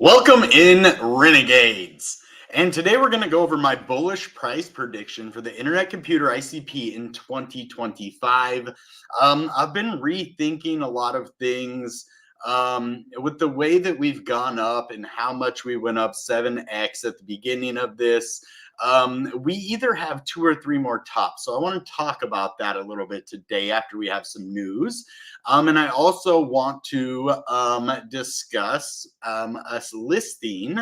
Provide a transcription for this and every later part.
Welcome in, Renegades. And today we're going to go over my bullish price prediction for the Internet Computer ICP in 2025. I've been rethinking a lot of things with the way that we've gone up and how much we went up 7x at the beginning of this. We either have 2 or 3 more tops. So I want to talk about that a little bit today after we have some news. And I also want to discuss us listing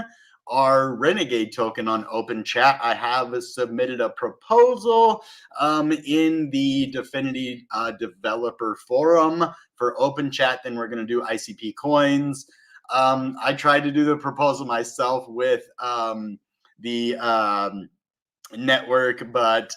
our Renegade token on Open Chat. I have submitted a proposal in the Definity developer forum for Open Chat. Then we're going to do ICP coins. I tried to do the proposal myself with the network, but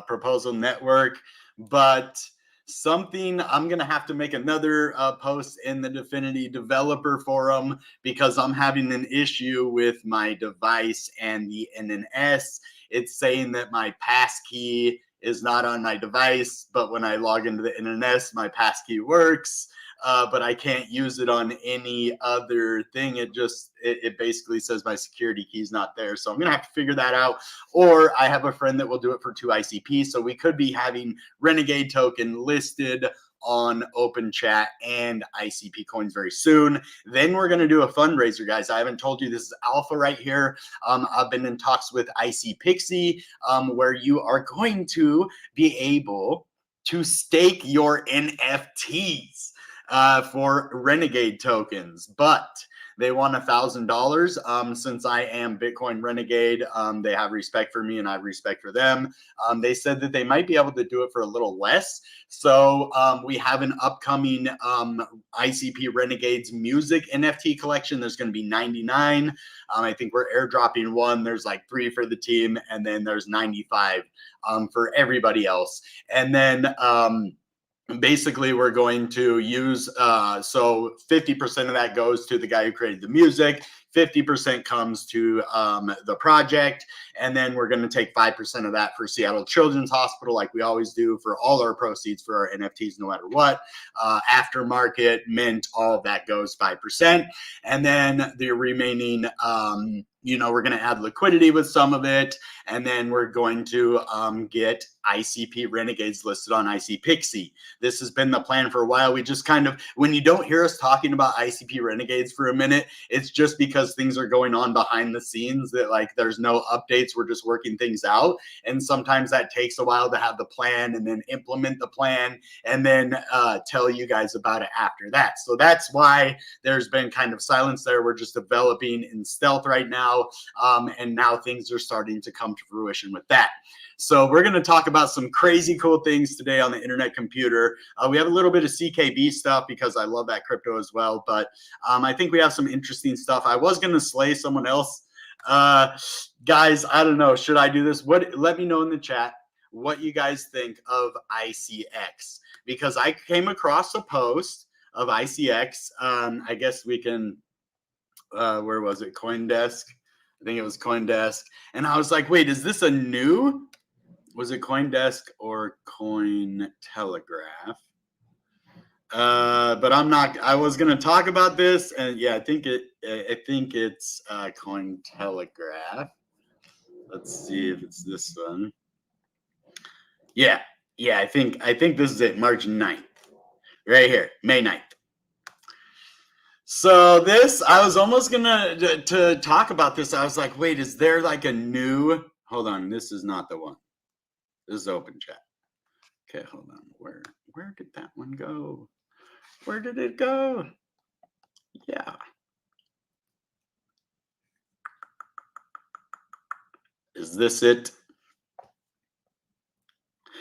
proposal network, but something I'm gonna have to make another post in the Definity developer forum because I'm having an issue with my device and the NNS. It's saying that my passkey is not on my device, but when I log into the NNS, my passkey works. But I can't use it on any other thing. It basically says my security key is not there. So I'm going to have to figure that out. Or I have a friend that will do it for 2 ICP. So we could be having Renegade token listed on Open Chat and ICP coins very soon. Then we're going to do a fundraiser, guys. I haven't told you this is alpha right here. I've been in talks with ICPXI where you are going to be able to stake your NFTs. For Renegade tokens, but they want $1,000. Since I am Bitcoin Renegade, they have respect for me and I have respect for them. They said that they might be able to do it for a little less. So we have an upcoming ICP Renegades music NFT collection. There's going to be 99. I think we're airdropping 1. There's like 3 for the team, and then there's 95 for everybody else. And then basically we're going to use so 50% of that goes to the guy who created the music, 50% comes to the project, and then we're going to take 5% of that for Seattle Children's Hospital, like we always do for all our proceeds for our NFTs, no matter what. Aftermarket, mint, all of that goes 5%, and then the remaining we're going to add liquidity with some of it, and then we're going to get ICP Renegades listed on ICPXI. This has been the plan for a while. We just kind of, when you don't hear us talking about ICP Renegades for a minute, it's just because things are going on behind the scenes that like there's no updates. We're just working things out. And sometimes that takes a while to have the plan and then implement the plan and then tell you guys about it after that. So that's why there's been kind of silence there. We're just developing in stealth right now. And now things are starting to come to fruition with that. So we're going to talk about some crazy cool things today on the Internet Computer. We have a little bit of CKB stuff because I love that crypto as well. But I think we have some interesting stuff. I was going to slay someone else. Guys, I don't know. Should I do this? Let me know in the chat what you guys think of ICX. Because I came across a post of ICX. I guess we can, where was it? CoinDesk. I think it was CoinDesk. And I was like, wait, is this a new? Was it CoinDesk or Cointelegraph? But I'm not. I was gonna talk about this, and yeah, I think it's Cointelegraph. Let's see if it's this one. Yeah. I think this is it. March 9th, right here, May 9th. So this, I was almost gonna to talk about this. I was like, wait, is there like a new? Hold on, this is not the one. This is Open Chat. Okay, hold on. Where did that one go? Where did it go? Yeah. Is this it?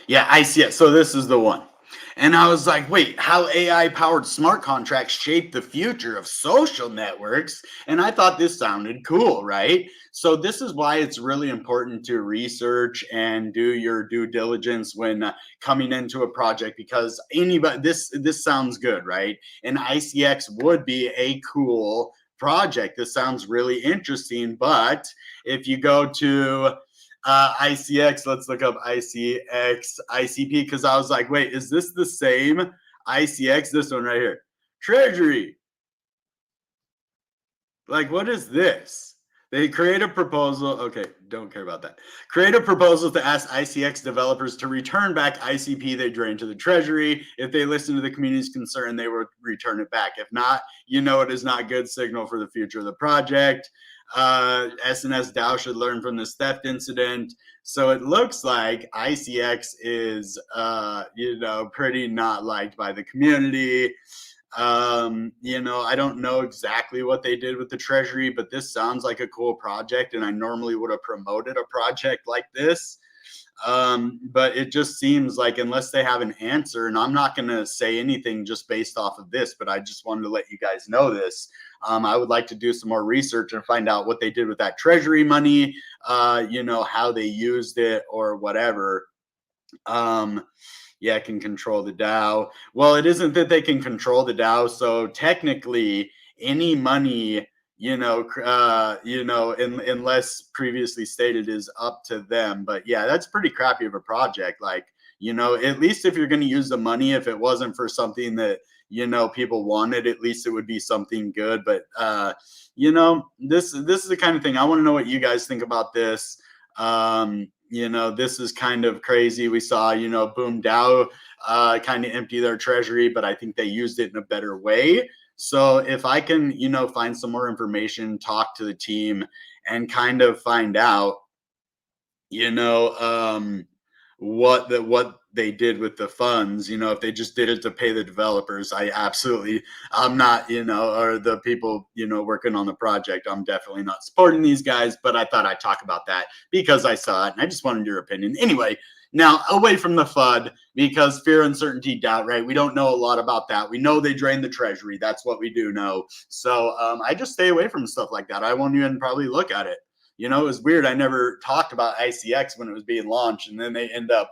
Yeah, I see it. So this is the one. And I was like, wait, how AI-powered smart contracts shape the future of social networks? And I thought this sounded cool, right? So this is why it's really important to research and do your due diligence when coming into a project, because this sounds good, right? And ICX would be a cool project. This sounds really interesting, but if you go to ICX, let's look up ICX, ICP, because I was like, wait, is this the same ICX? This one right here, Treasury. Like, what is this? They create a proposal. Okay, don't care about that. Create a proposal to ask ICX developers to return back ICP they drained to the treasury. If they listen to the community's concern, they will return it back. If not, you know it is not good signal for the future of the project. SNS DAO should learn from this theft incident. So it looks like ICX is, pretty not liked by the community. I don't know exactly what they did with the treasury, but this sounds like a cool project, and I normally would have promoted a project like this. But it just seems like unless they have an answer, and I'm not going to say anything just based off of this, but I just wanted to let you guys know this. I would like to do some more research and find out what they did with that treasury money, how they used it or whatever. Can control the DAO. Well, it isn't that they can control the DAO. So technically, any money, unless previously stated, is up to them. But yeah, that's pretty crappy of a project. Like, at least if you're going to use the money, if it wasn't for something that people wanted, at least it would be something good. But this is the kind of thing I want to know what you guys think about this. This is kind of crazy. We saw, Boom DAO kind of empty their treasury, but I think they used it in a better way. So if I can, find some more information, talk to the team, and kind of find out, what they did with the funds, if they just did it to pay the developers, I'm not, or the people, working on the project, I'm definitely not supporting these guys, but I thought I'd talk about that because I saw it and I just wanted your opinion. Anyway, now away from the FUD, because fear, uncertainty, doubt, right? We don't know a lot about that. We know they drained the treasury. That's what we do know. So I just stay away from stuff like that. I won't even probably look at it. It was weird. I never talked about ICX when it was being launched, and then they end up,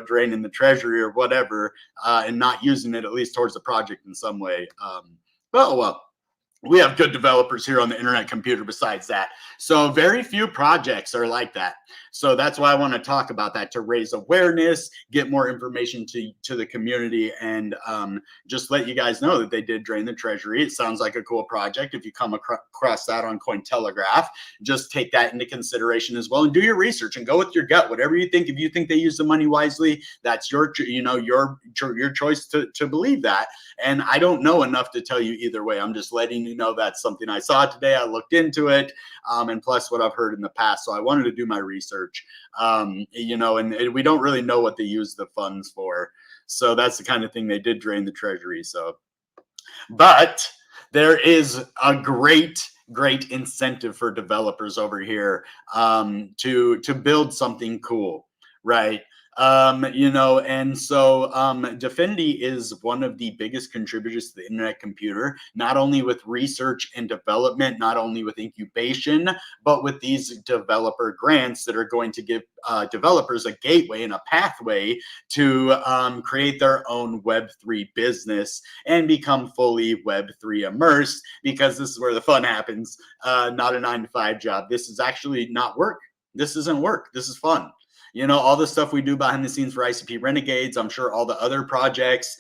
draining the treasury or whatever, and not using it at least towards the project in some way. Well, we have good developers here on the internet computer besides that. So very few projects are like that. So that's why I want to talk about that, to raise awareness, get more information to the community, and just let you guys know that they did drain the treasury. It sounds like a cool project. If you come across that on Cointelegraph, just take that into consideration as well and do your research and go with your gut. Whatever you think, if you think they use the money wisely, that's your choice to believe that. And I don't know enough to tell you either way. I'm just letting you know that's something I saw today. I looked into it, and plus what I've heard in the past. So I wanted to do my research, and we don't really know what they use the funds for. So that's the kind of thing. They did drain the treasury. So, but there is a great incentive for developers over here to build something cool, right? And so Definity is one of the biggest contributors to the internet computer, not only with research and development, not only with incubation, but with these developer grants that are going to give developers a gateway and a pathway to create their own Web3 business and become fully Web3 immersed, because this is where the fun happens, not a 9-to-5 job. This is actually not work. This isn't work. This is fun. All the stuff we do behind the scenes for ICP Renegades, I'm sure all the other projects,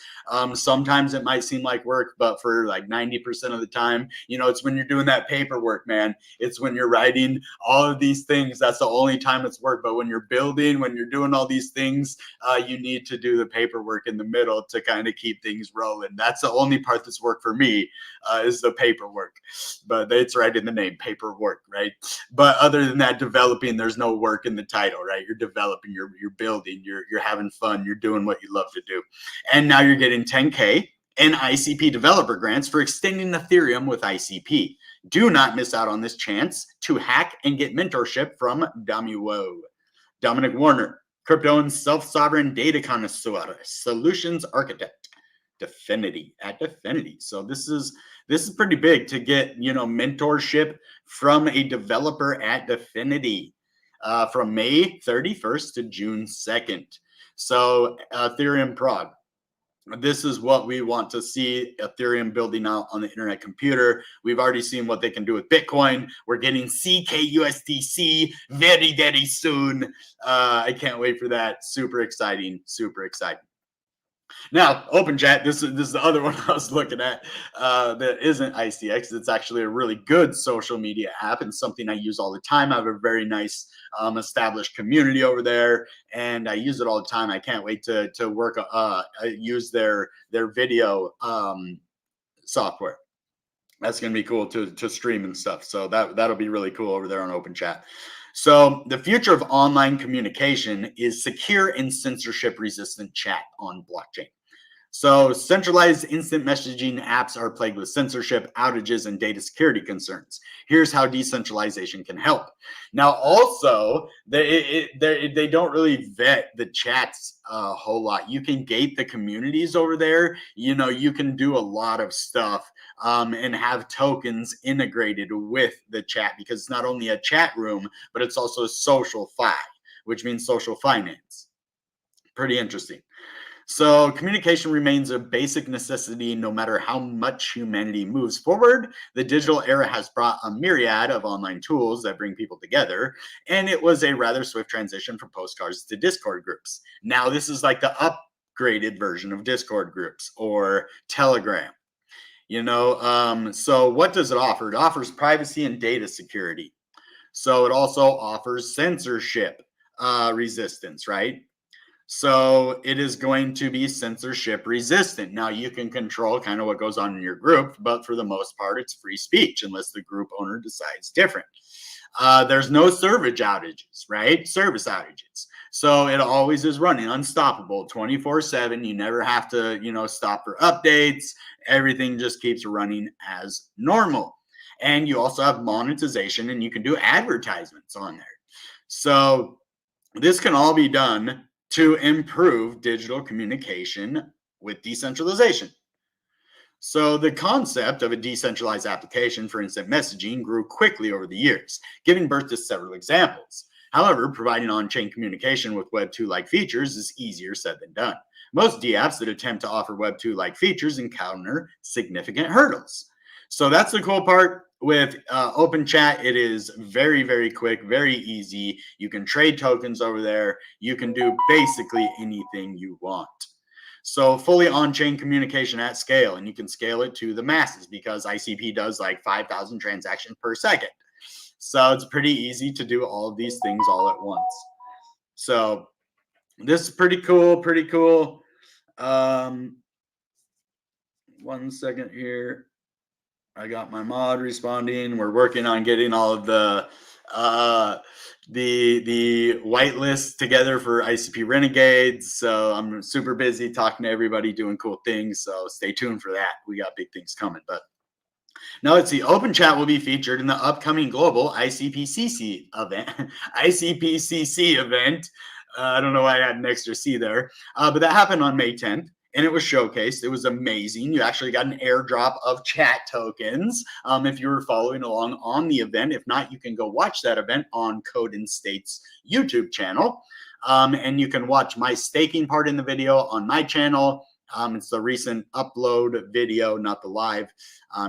sometimes it might seem like work, but for like 90% of the time, it's when you're doing that paperwork, man. It's when you're writing all of these things. That's the only time it's work. But when you're building, when you're doing all these things, you need to do the paperwork in the middle to kind of keep things rolling. That's the only part that's work for me, is the paperwork. But it's right in the name, paperwork, right? But other than that, developing, there's no work in the title, right? You're developing, you're building, you're having fun, you're doing what you love to do. And now you're getting 10K in ICP developer grants for extending Ethereum with ICP. Do not miss out on this chance to hack and get mentorship from Dominic Warner, crypto and self-sovereign data connoisseur, solutions architect, Definity at Definity. So this is pretty big to get, mentorship from a developer at Definity, from May 31st to June 2nd. So Ethereum Prague. This is what we want to see Ethereum building out on the internet computer. We've already seen what they can do with Bitcoin. We're getting CKUSDC very, very soon. I can't wait for that. Super exciting, super exciting. Now, OpenChat, this is the other one I was looking at that isn't ICX. It's actually a really good social media app and something I use all the time. I have a very nice established community over there, and I use it all the time. I can't wait to work use their video software. That's going to be cool to stream and stuff. So that'll be really cool over there on OpenChat. So the future of online communication is secure and censorship resistant chat on blockchain. So centralized instant messaging apps are plagued with censorship, outages, and data security concerns. Here's how decentralization can help. Now, also, they don't really vet the chats a whole lot. You can gate the communities over there. You know, you can do a lot of stuff and have tokens integrated with the chat, because it's not only a chat room, but it's also a social fi, which means social finance. Pretty interesting. So communication remains a basic necessity no matter how much humanity moves forward. The digital era has brought a myriad of online tools that bring people together, and it was a rather swift transition from postcards to Discord groups. Now this is like the upgraded version of Discord groups or Telegram. You know, so what does it offer? It offers privacy and data security. So it also offers censorship resistance, right? So it is going to be censorship resistant. Now you can control kind of what goes on in your group, but for the most part, it's free speech unless the group owner decides different. There's no service outages, right? Service outages. So it always is running unstoppable 24/7. You never have to, you know, stop for updates. Everything just keeps running as normal. And you also have monetization, and you can do advertisements on there. So this can all be done to improve digital communication with decentralization. So the concept of a decentralized application for instant messaging grew quickly over the years, giving birth to several examples. However, providing on-chain communication with Web 2-like features is easier said than done. Most DApps that attempt to offer Web 2-like features encounter significant hurdles. So that's the cool part with OpenChat. It is very, very quick, very easy. You can trade tokens over there. You can do basically anything you want. So fully on-chain communication at scale, and you can scale it to the masses because ICP does like 5,000 transactions per second. So it's pretty easy to do all of these things all at once. So this is pretty cool, pretty cool. 1 second here. I got my mod responding. We're working on getting all of the whitelist together for ICP Renegades. So I'm super busy talking to everybody, doing cool things. So stay tuned for that. We got big things coming. But now let's see. OpenChat will be featured in the upcoming global ICPCC event. ICPCC event. I don't know why I had an extra C there, but that happened on May 10th. And it was showcased. It was amazing. You actually got an airdrop of chat tokens if you were following along on the event. If not, you can go watch that event on Code and State's YouTube channel. And you can watch my staking part in the video on my channel. It's the recent upload video, not the live.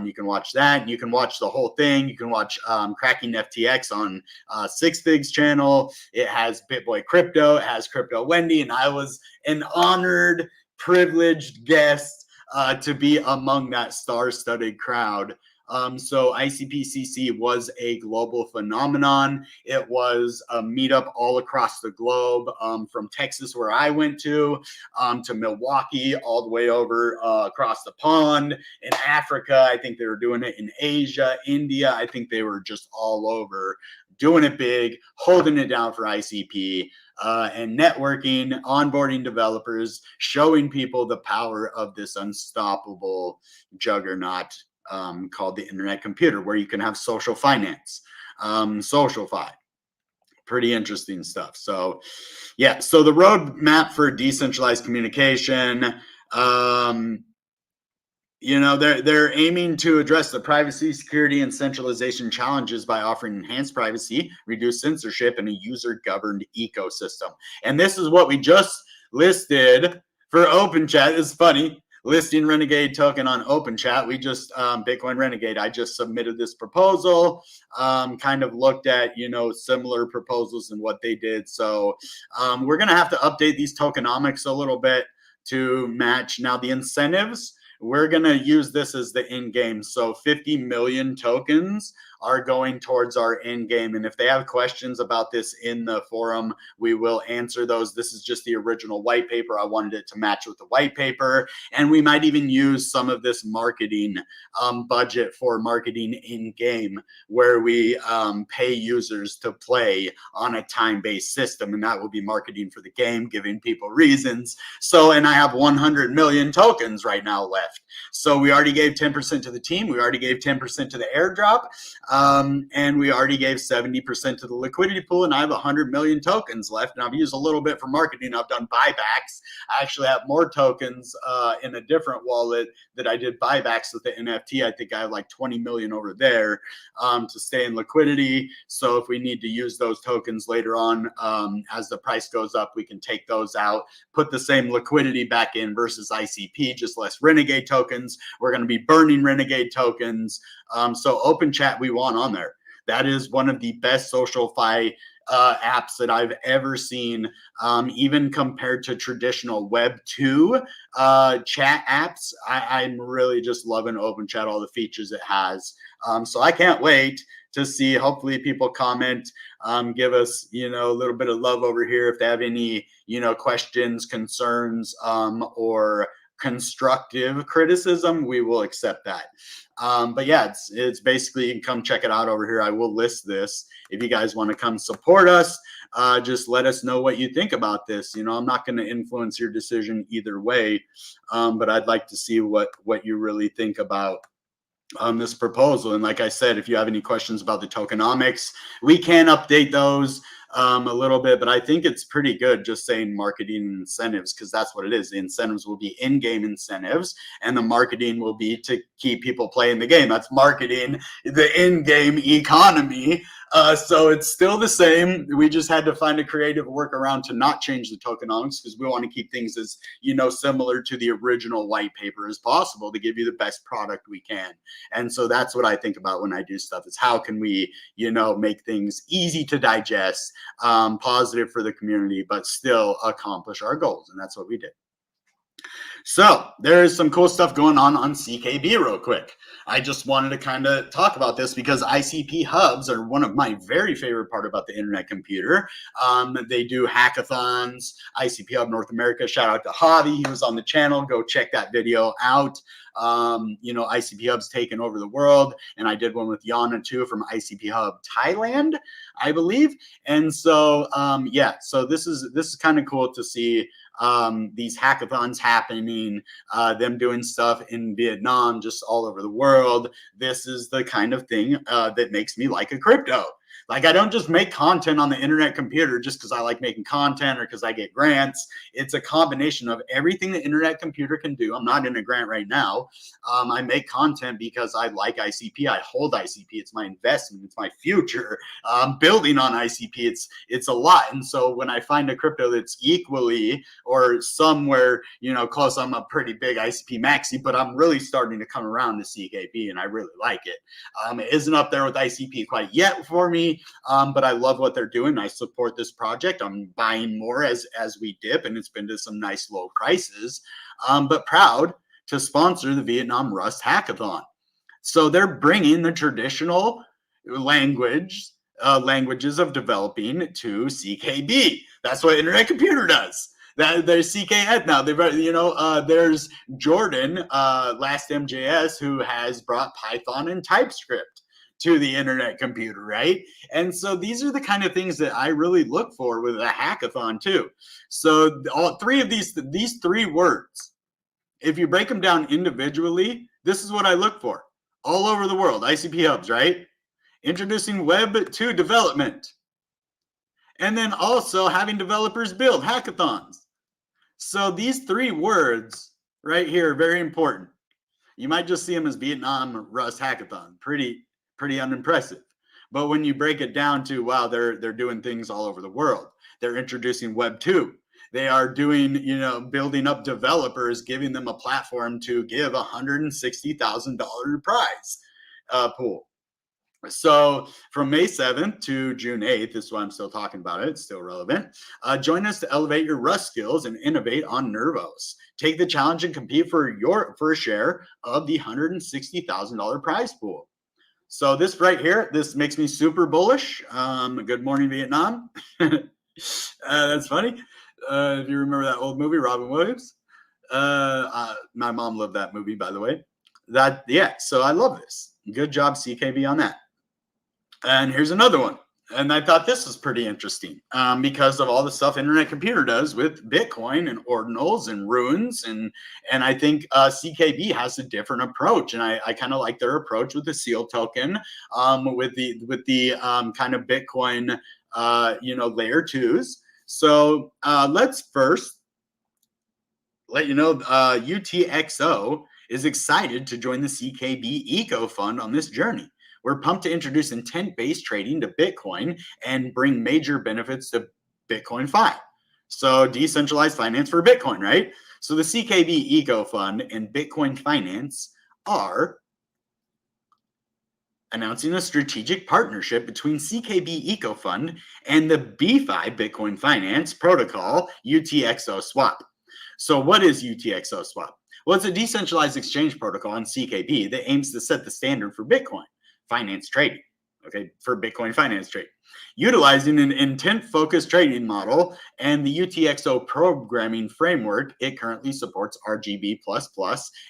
You can watch that. You can watch the whole thing. You can watch Cracking FTX on Six Figs channel. It has BitBoy Crypto. It has Crypto Wendy. And I was an honored, privileged guest to be among that star-studded crowd. So ICPCC was a global phenomenon. It was a meetup all across the globe, from Texas, where I went to Milwaukee, all the way over across the pond in Africa. I think they were doing it in Asia, India. I think they were just all over, doing it big, holding it down for ICP. And networking, onboarding developers, showing people the power of this unstoppable juggernaut called the internet computer, where you can have social finance, social fi. Pretty interesting stuff. So yeah, so the roadmap for decentralized communication, you know, they're aiming to address the privacy, security, and centralization challenges by offering enhanced privacy, reduced censorship, and a user-governed ecosystem. And this is what we just listed for OpenChat. It's funny, listing Renegade token on OpenChat. We just, Bitcoin Renegade, I just submitted this proposal, kind of looked at, you know, similar proposals and what they did. So we're going to have to update these tokenomics a little bit to match. Now the incentives, we're going to use this as the end game. So 50 million tokens are going towards our end game. And if they have questions about this in the forum, we will answer those. This is just the original white paper. I wanted it to match with the white paper. And we might even use some of this marketing budget for marketing in game, where we pay users to play on a time-based system. And that will be marketing for the game, giving people reasons. So, and I have 100 million tokens right now left. So we already gave 10% to the team. We already gave 10% to the airdrop. And we already gave 70% to the liquidity pool, and I have 100 million tokens left, and I've used a little bit for marketing. I've done buybacks. I actually have more tokens in a different wallet that I did buybacks with the NFT. I think I have like 20 million over there to stay in liquidity. So if we need to use those tokens later on, as the price goes up, we can take those out, put the same liquidity back in versus ICP, just less Renegade tokens. We're going to be burning Renegade tokens. So open chat we want on there. That is one of the best social-fi apps that I've ever seen, even compared to traditional Web 2 chat apps. I'm really just loving open chat, all the features it has. So I can't wait to see. Hopefully people comment, give us, a little bit of love over here if they have any, questions, concerns, or constructive criticism. We will accept that. But yeah, it's basically, you can come check it out over here. I will list this if you guys want to come support us. Just let us know what you think about this. I'm not going to influence your decision either way, but I'd like to see what you really think about this proposal. And like I said, if you have any questions about the tokenomics, we can update those a little bit, but I think it's pretty good just saying marketing incentives, because that's what it is. The incentives will be in-game incentives, and the marketing will be to keep people playing the game. That's marketing the in-game economy. So it's still the same. We just had to find a creative workaround to not change the tokenomics, because we want to keep things as, similar to the original white paper as possible to give you the best product we can. And so that's what I think about when I do stuff, is how can we, make things easy to digest, positive for the community, but still accomplish our goals. And that's what we did. So there is some cool stuff going on CKB real quick. I just wanted to kind of talk about this because ICP hubs are one of my very favorite part about the internet computer. They do hackathons. ICP Hub North America, shout out to Javi. He was on the channel. Go check that video out. ICP Hub's taken over the world, and I did one with Yana too from ICP Hub Thailand, I believe. And so so this is kind of cool to see these hackathons happening, them doing stuff in Vietnam, just all over the world. This is the kind of thing that makes me like a crypto. Like, I don't just make content on the internet computer just because I like making content or because I get grants. It's a combination of everything the internet computer can do. I'm not in a grant right now. I make content because I like ICP. I hold ICP. It's my investment. It's my future. Building on ICP, it's a lot. And so when I find a crypto that's equally or somewhere, close, I'm a pretty big ICP maxi, but I'm really starting to come around to CKB, and I really like it. It isn't up there with ICP quite yet for me. But I love what they're doing. I support this project. I'm buying more as we dip, and it's been to some nice low prices. But proud to sponsor the Vietnam Rust Hackathon. So they're bringing the traditional languages of developing to CKB. That's what Internet Computer does. There's CK Ed now. There's Jordan, last MJS, who has brought Python and TypeScript to the internet computer, right? And so these are the kind of things that I really look for with a hackathon too. So all three of these three words, if you break them down individually, this is what I look for all over the world. ICP hubs, right? Introducing Web 2 development. And then also having developers build hackathons. So these three words right here are very important. You might just see them as Vietnam Rust Hackathon. Pretty unimpressive. But when you break it down to, wow, they're doing things all over the world. They're introducing Web 2. They are doing, building up developers, giving them a platform to give $160,000 prize pool. So from May 7th to June 8th, this is why I'm still talking about it. It's still relevant. Join us to elevate your Rust skills and innovate on Nervos. Take the challenge and compete for your first share of the $160,000 prize pool. So this right here, this makes me super bullish. Good morning, Vietnam. That's funny. If you remember that old movie, Robin Williams. My mom loved that movie, by the way. So I love this. Good job, CKB, on that. And here's another one. And I thought this was pretty interesting because of all the stuff Internet Computer does with Bitcoin and ordinals and runes. And I think CKB has a different approach. And I kind of like their approach with the seal token, with the kind of Bitcoin, layer twos. So let's first let you know UTXO is excited to join the CKB Eco Fund on this journey. We're pumped to introduce intent-based trading to Bitcoin and bring major benefits to Bitcoin Fi. So decentralized finance for Bitcoin, right? So the CKB Eco Fund and Bitcoin Finance are announcing a strategic partnership between CKB Eco Fund and the BFI Bitcoin Finance protocol, UTXO-SWAP. So what is UTXO-SWAP? Well, it's a decentralized exchange protocol on CKB that aims to set the standard for Bitcoin finance trading, for Bitcoin finance trading, utilizing an intent-focused trading model and the UTXO programming framework. It currently supports RGB++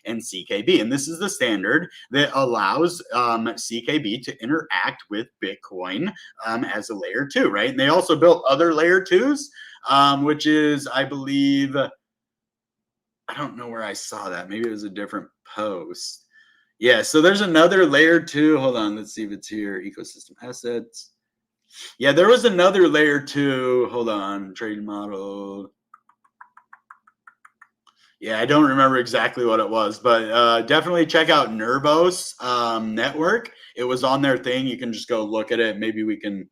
and CKB, and this is the standard that allows CKB to interact with Bitcoin as a layer 2, right? And they also built other layer 2s, which is, I believe, I don't know where I saw that. Maybe it was a different post. Yeah, so there's another layer 2. Hold on, let's see if it's here. Ecosystem assets. Yeah, there was another layer 2. Hold on, trading model. Yeah, I don't remember exactly what it was, but definitely check out Nervos network. It was on their thing. You can just go look at it. Maybe we can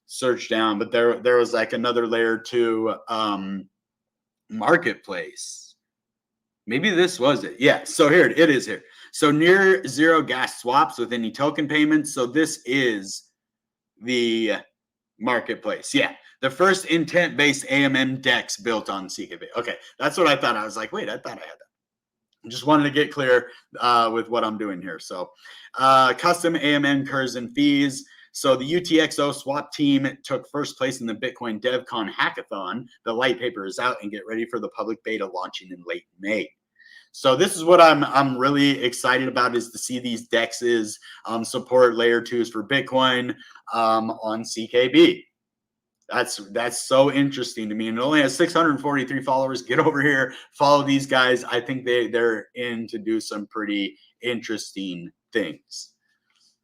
search down, but there was like another layer 2 marketplace. Maybe this was it. Yeah, so here it is here. So near zero gas swaps with any token payments. So this is the marketplace. Yeah, the first intent-based AMM DEX built on CKB. Okay, that's what I thought. I was like, wait, I thought I had that. Just wanted to get clear with what I'm doing here. So custom AMM curves and fees. So the UTXO swap team took first place in the Bitcoin DevCon hackathon. The light paper is out and get ready for the public beta launching in late May. So this is what I'm really excited about, is to see these DEXs support layer 2s for Bitcoin on CKB. That's so interesting to me. And it only has 643 followers. Get over here, follow these guys. I think they're in to do some pretty interesting things.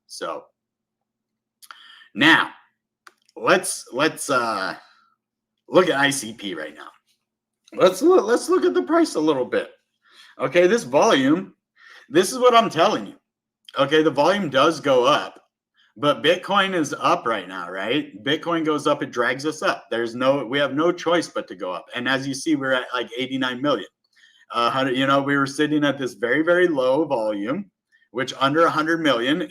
So now let's look at ICP right now. Let's look at the price a little bit. Okay, this volume, this is what I'm telling you. Okay, the volume does go up, but Bitcoin is up right now, right? Bitcoin goes up, it drags us up. We have no choice but to go up. And as you see, we're at like 89 million. We were sitting at this very, very low volume, which under 100 million,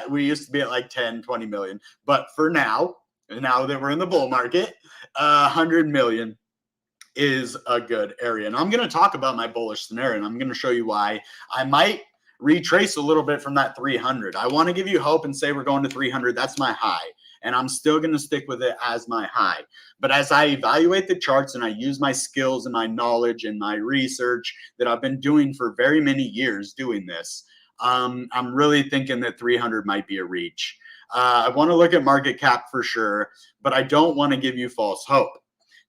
we used to be at like 10, 20 million. But for now that we're in the bull market, 100 million is a good area. And I'm going to talk about my bullish scenario, and I'm going to show you why I might retrace a little bit from that 300. I want to give you hope and say we're going to 300. That's my high, and I'm still going to stick with it as my high. But as I evaluate the charts and I use my skills and my knowledge and my research that I've been doing for very many years doing this, I'm really thinking that 300 might be a reach. I want to look at market cap for sure, but I don't want to give you false hope.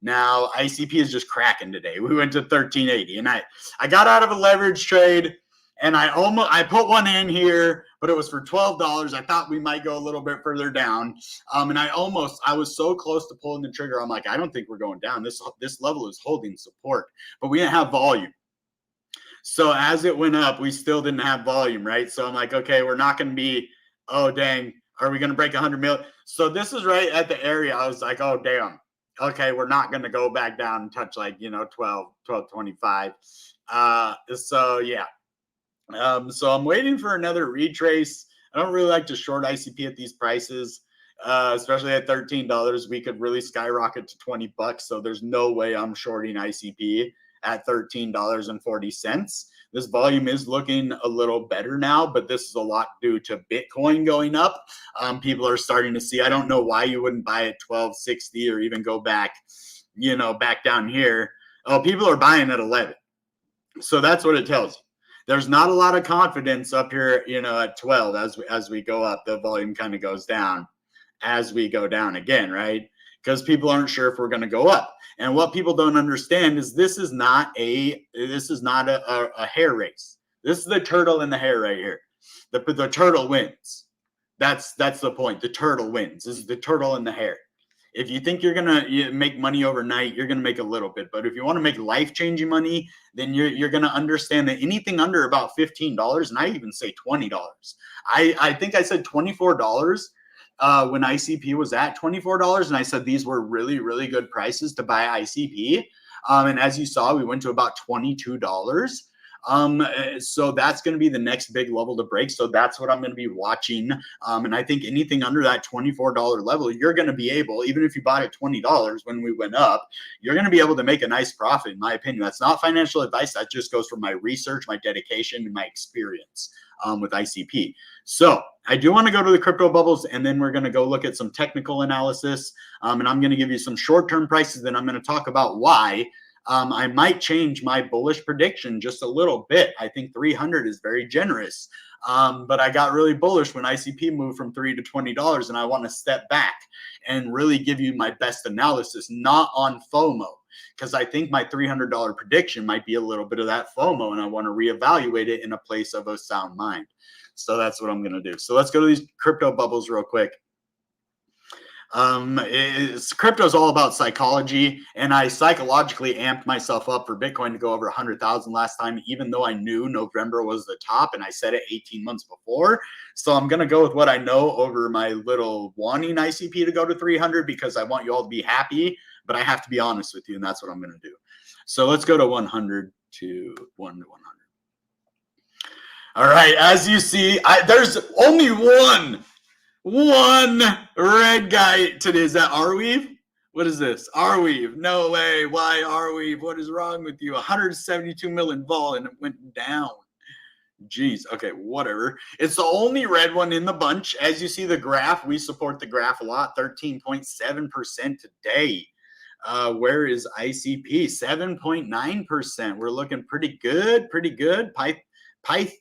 Now, ICP is just cracking today. We went to 1380, and I got out of a leverage trade, and I put one in here, but it was for $12. I thought we might go a little bit further down, and I was so close to pulling the trigger. I'm like, I don't think we're going down. This level is holding support, but we didn't have volume. So as it went up, we still didn't have volume, right? So I'm like, okay, we're not going to be, oh dang, are we going to break 100 million? So this is right at the area. I was like, oh damn. Okay, we're not going to go back down and touch 1225. So yeah. So I'm waiting for another retrace. I don't really like to short ICP at these prices, especially at $13. We could really skyrocket to 20 bucks. So there's no way I'm shorting ICP at $13.40. This volume is looking a little better now, but this is a lot due to Bitcoin going up. People are starting to see, I don't know why you wouldn't buy at 1260 or even go back, you know, back down here. Oh, people are buying at 11. So that's what it tells you. There's not a lot of confidence up here, you know, at 12 as we go up. The volume kind of goes down as we go down again, right? Because people aren't sure if we're going to go up. And what people don't understand is this is not a hare race. This is the turtle and the hare right here. The turtle wins. That's the point. The turtle wins. This is the turtle and the hare. If you think you're going to make money overnight, you're going to make a little bit. But if you want to make life-changing money, then you're going to understand that anything under about $15, and I even say $20. I think I said $24 when ICP was at $24, and I said these were really, really good prices to buy ICP. And as you saw, we went to about $22. So that's going to be the next big level to break. So that's what I'm going to be watching. And I think anything under that $24 level, you're going to be able, even if you bought at $20 when we went up, you're going to be able to make a nice profit, in my opinion. That's not financial advice. That just goes from my research, my dedication, and my experience with ICP. So I do want to go to the crypto bubbles, and then we're going to go look at some technical analysis. And I'm going to give you some short-term prices. Then I'm going to talk about why I might change my bullish prediction just a little bit. I think 300 is very generous, but I got really bullish when ICP moved from $3 to $20, and I want to step back and really give you my best analysis, not on FOMO, because I think my $300 prediction might be a little bit of that FOMO, and I want to reevaluate it in a place of a sound mind. So that's what I'm going to do. So let's go to these crypto bubbles real quick. Crypto is all about psychology, and I psychologically amped myself up for Bitcoin to go over 100,000 last time, even though I knew November was the top, and I said it 18 months before. So I'm going to go with what I know over my little wanting ICP to go to 300, because I want you all to be happy, but I have to be honest with you, and that's what I'm going to do. So let's go to 100 to 1 to 100. All right, as you see, there's only one red guy today. Is that Arweave? What is this? Arweave. No way. Why Arweave? What is wrong with you? 172 million vol, and it went down. Jeez. Okay, whatever. It's the only red one in the bunch. As you see the graph, we support the graph a lot. 13.7% today. Where is ICP? 7.9%. We're looking pretty good. Pretty good. Pyth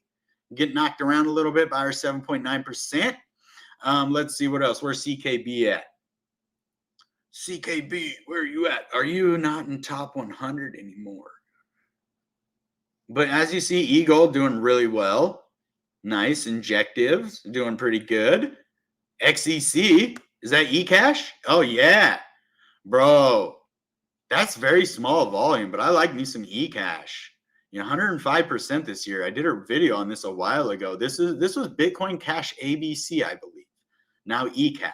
get knocked around a little bit by our 7.9%. Let's see what else. Where's CKB at? CKB, where are you at? Are you not in top 100 anymore? But as you see, Eagle doing really well. Nice. Injectives doing pretty good. XEC, is that eCash? Oh, yeah. Bro, that's very small volume, but I like me some eCash. You know, 105% this year. I did a video on this a while ago. This was Bitcoin Cash ABC, I believe. Now eCash,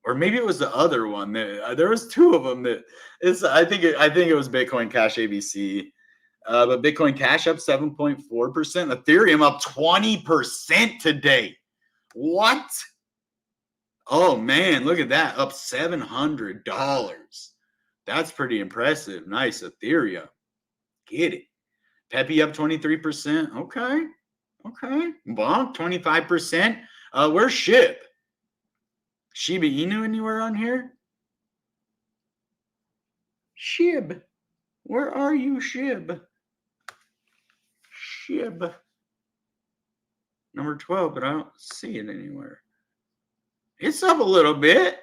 or maybe it was the other one. There was two of them. I think it was Bitcoin Cash ABC, but Bitcoin Cash up 7.4%. Ethereum up 20% today. What? Oh man, look at that, up $700. That's pretty impressive. Nice. Ethereum, get it. Pepe up 23%. Okay. Bonk 25%. Where's SHIB? Shiba Inu anywhere on here? SHIB. Where are you, SHIB? SHIB. Number 12, but I don't see it anywhere. It's up a little bit.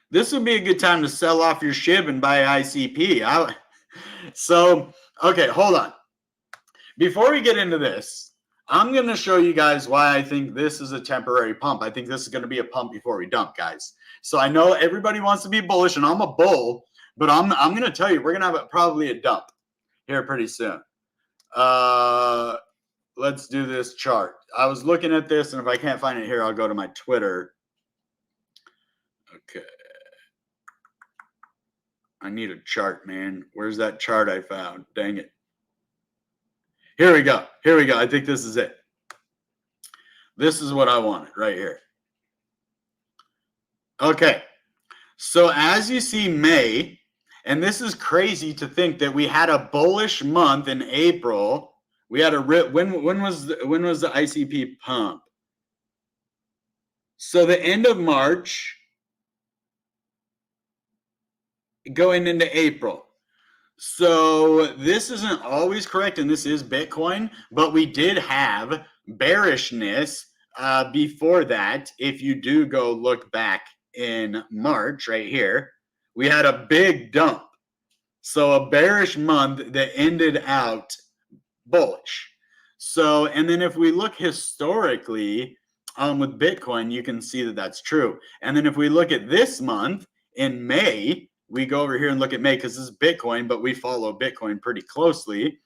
This would be a good time to sell off your SHIB and buy ICP. So, okay, hold on. Before we get into this, I'm going to show you guys why I think this is a temporary pump. I think this is going to be a pump before we dump, guys. So I know everybody wants to be bullish, and I'm a bull, but I'm going to tell you, we're going to have probably a dump here pretty soon. Let's do this chart. I was looking at this, and if I can't find it here, I'll go to my Twitter. Okay. I need a chart, man. Where's that chart I found? Dang it. Here we go. I think this is it. This is what I wanted right here. Okay. So as you see, May, and this is crazy to think that we had a bullish month in April. We had a when was the ICP pump? So the end of March going into April. So this isn't always correct, and this is Bitcoin, but we did have bearishness before that. If you do go look back in March right here, we had a big dump. So a bearish month that ended out bullish. So, and then if we look historically with Bitcoin, you can see that that's true. And then if we look at this month in May, we go over here and look at May because this is Bitcoin, but we follow Bitcoin pretty closely.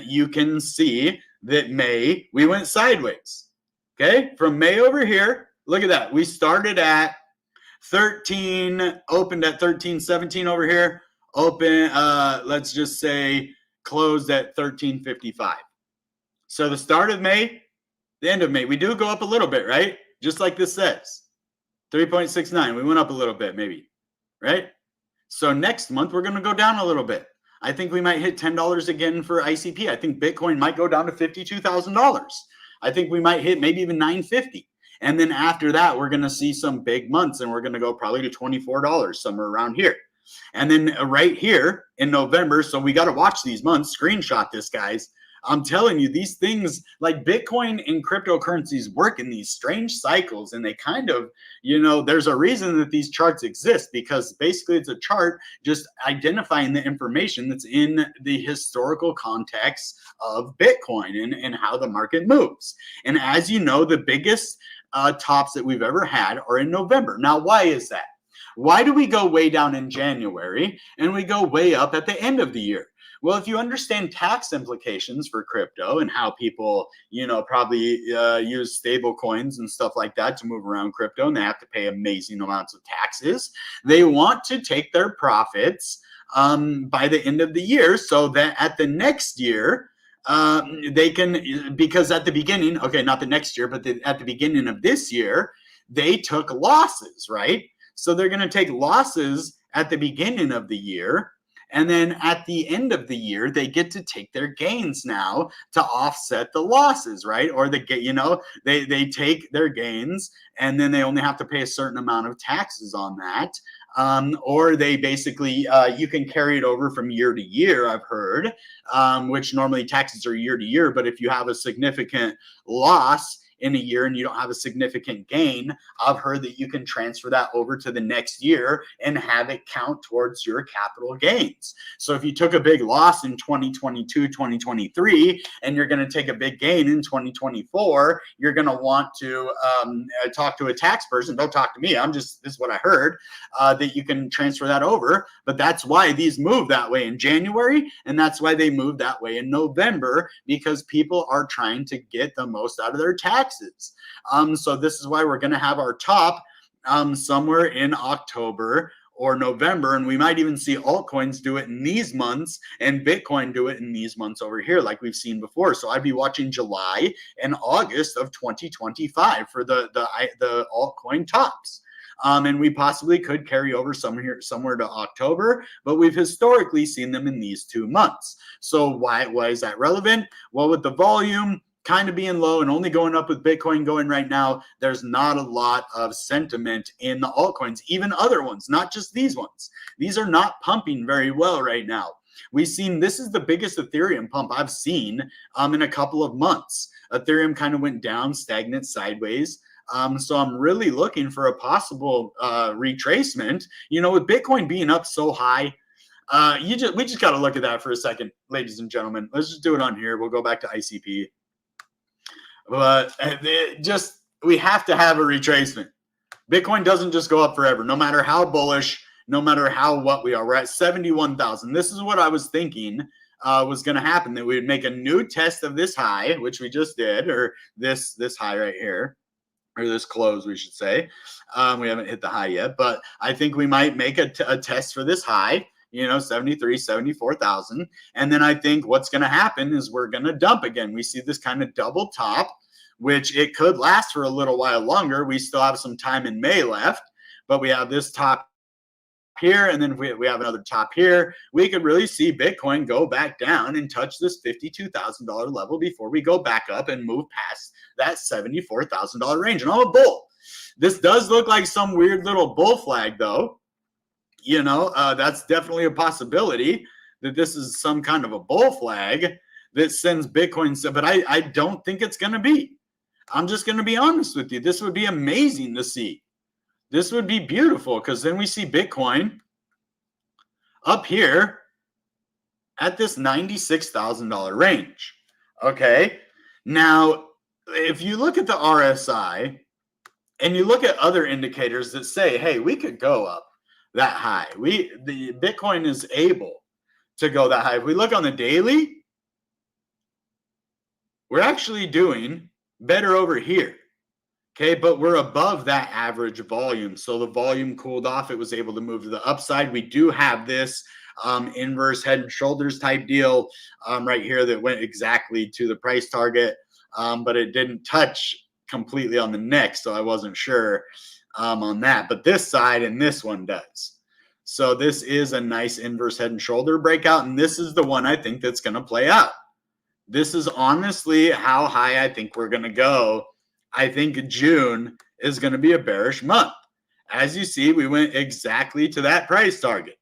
You can see that May, we went sideways. Okay, from May over here, look at that. We started at 13, opened at 13.17 over here, open, let's just say closed at 13.55. So the start of May, the end of May, we do go up a little bit, right? Just like this says, 3.69. We went up a little bit, maybe, right? So next month, we're going to go down a little bit. I think we might hit $10 again for ICP. I think Bitcoin might go down to $52,000. I think we might hit maybe even $950. And then after that, we're going to see some big months, and we're going to go probably to $24, somewhere around here. And then right here in November, so we got to watch these months, screenshot this, guys. I'm telling you, these things like Bitcoin and cryptocurrencies work in these strange cycles, and they kind of, you know, there's a reason that these charts exist, because basically it's a chart just identifying the information that's in the historical context of Bitcoin and how the market moves. And as you know, the biggest tops that we've ever had are in November. Now, why is that? Why do we go way down in January and we go way up at the end of the year? Well, if you understand tax implications for crypto and how people, you know, probably use stable coins and stuff like that to move around crypto, and they have to pay amazing amounts of taxes, they want to take their profits by the end of the year so that at the next year, they can, because at the beginning, okay, not the next year, but at the beginning of this year, they took losses, right? So they're going to take losses at the beginning of the year. And then at the end of the year, they get to take their gains now to offset the losses, right? Or they get, you know, they take their gains and then they only have to pay a certain amount of taxes on that. Or they basically, you can carry it over from year to year, I've heard, which normally taxes are year to year. But if you have a significant loss in a year and you don't have a significant gain, I've heard that you can transfer that over to the next year and have it count towards your capital gains. So if you took a big loss in 2022, 2023, and you're going to take a big gain in 2024, you're going to want to talk to a tax person. Don't talk to me. This is what I heard, that you can transfer that over. But that's why these move that way in January, and that's why they move that way in November, because people are trying to get the most out of their taxes. So this is why we're going to have our top somewhere in October or November, and we might even see altcoins do it in these months and Bitcoin do it in these months over here like we've seen before. So I'd be watching July and August of 2025 for the altcoin tops. And we possibly could carry over somewhere to October, but we've historically seen them in these 2 months. So why is that relevant? Well, with the volume kind of being low and only going up with Bitcoin going right now, there's not a lot of sentiment in the altcoins, even other ones, not just these ones. These are not pumping very well right now. We've seen, this is the biggest Ethereum pump I've seen in a couple of months. Ethereum kind of went down, stagnant, sideways. So I'm really looking for a possible retracement. You know, with Bitcoin being up so high, we just got to look at that for a second, ladies and gentlemen. Let's just do it on here. We'll go back to ICP. But we have to have a retracement. Bitcoin doesn't just go up forever, no matter how bullish, no matter how what we are. We're at 71,000. This is what I was thinking was going to happen, that we would make a new test of this high, which we just did, or this high right here, or this close, we should say. We haven't hit the high yet, but I think we might make a test for this high, you know, 73, 74,000. And then I think what's going to happen is we're going to dump again. We see this kind of double top. which it could last for a little while longer. We still have some time in May left, but we have this top here, and then we have another top here. We could really see Bitcoin go back down and touch this $52,000 level before we go back up and move past that $74,000 range. And I'm a bull. This does look like some weird little bull flag, though. You know, that's definitely a possibility that this is some kind of a bull flag that sends Bitcoin. But I don't think it's going to be. I'm just going to be honest with you. This would be amazing to see. This would be beautiful, because then we see Bitcoin up here at this $96,000 range. Okay. Now, if you look at the RSI and you look at other indicators that say, hey, we could go up that high. The Bitcoin is able to go that high. If we look on the daily, we're actually doing better over here. Okay, but we're above that average volume. So the volume cooled off. It was able to move to the upside. We do have this inverse head and shoulders type deal right here that went exactly to the price target, but it didn't touch completely on the neck. So I wasn't sure on that. But this side and this one does. So this is a nice inverse head and shoulder breakout. And this is the one I think that's going to play out. This is honestly how high I think we're going to go. I think June is going to be a bearish month. As you see, we went exactly to that price target,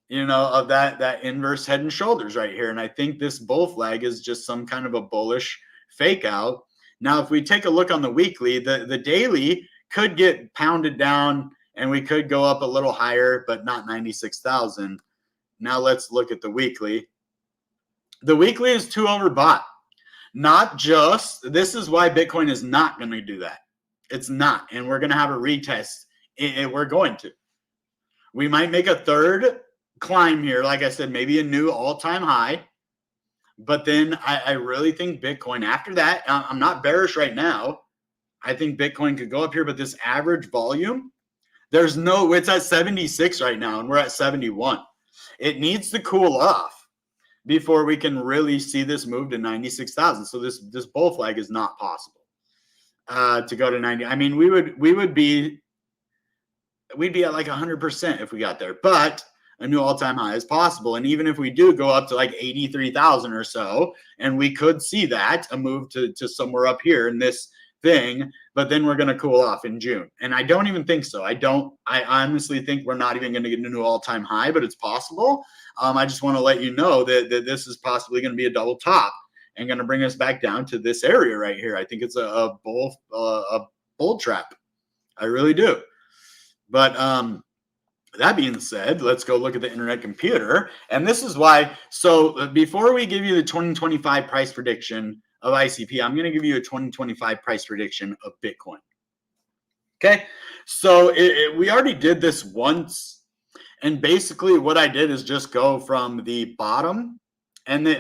you know, of that inverse head and shoulders right here. And I think this bull flag is just some kind of a bullish fake out. Now, if we take a look on the weekly, the daily could get pounded down and we could go up a little higher, but not 96,000. Now let's look at the weekly. The weekly is too overbought. Not just, this is why Bitcoin is not going to do that. It's not. And we're going to have a retest. We're going to. We might make a third climb here. Like I said, maybe a new all-time high. But then I really think Bitcoin after that, I'm not bearish right now. I think Bitcoin could go up here, but this average volume, it's at 76 right now, and we're at 71. It needs to cool off before we can really see this move to 96,000. So this bull flag is not possible to go to 90. I mean, we'd be at like 100% if we got there, but a new all-time high is possible. And even if we do go up to like 83,000 or so, and we could see that a move to somewhere up here in this thing, but then we're going to cool off in June. And I don't even think so. I honestly think we're not even going to get a new all-time high, but it's possible. I just want to let you know that this is possibly going to be a double top and going to bring us back down to this area right here. I think it's a bull trap. I really do. But that being said, let's go look at the internet computer. And this is why. So before we give you the 2025 price prediction of ICP, I'm going to give you a 2025 price prediction of Bitcoin. Okay. So we already did this once. And basically what I did is just go from the bottom, and then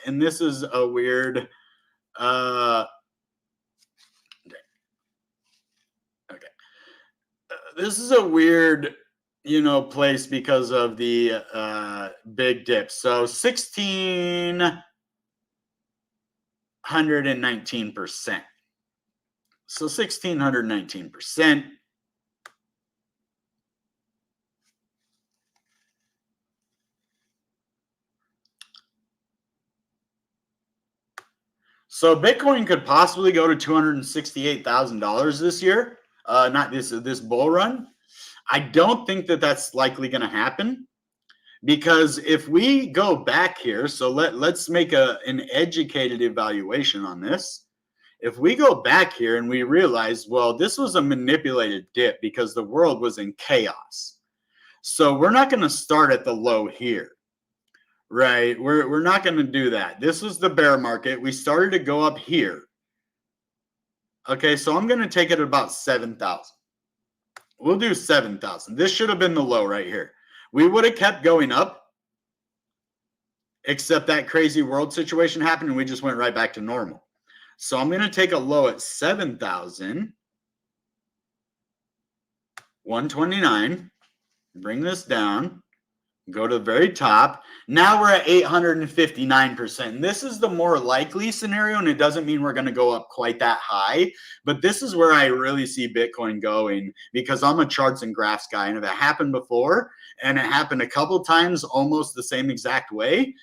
and this is a weird, this is a weird, place because of the big dip. So 1,619%. So 1,619%. So Bitcoin could possibly go to $268,000 this year. Not this bull run. I don't think that that's likely going to happen, because if we go back here, so let's make an educated evaluation on this. If we go back here and we realize, well, this was a manipulated dip because the world was in chaos. So we're not going to start at the low here. Right, we're not going to do that. This was the bear market. We started to go up here. Okay, so I'm going to take it at about 7,000. We'll do 7,000. This should have been the low right here. We would have kept going up, except that crazy world situation happened and we just went right back to normal. So I'm going to take a low at 7,129. Bring this down. Go to the very top. Now we're at 859%. And this is the more likely scenario, and it doesn't mean we're going to go up quite that high, but this is where I really see Bitcoin going, because I'm a charts and graphs guy. And if it happened before, and it happened a couple times almost the same exact way,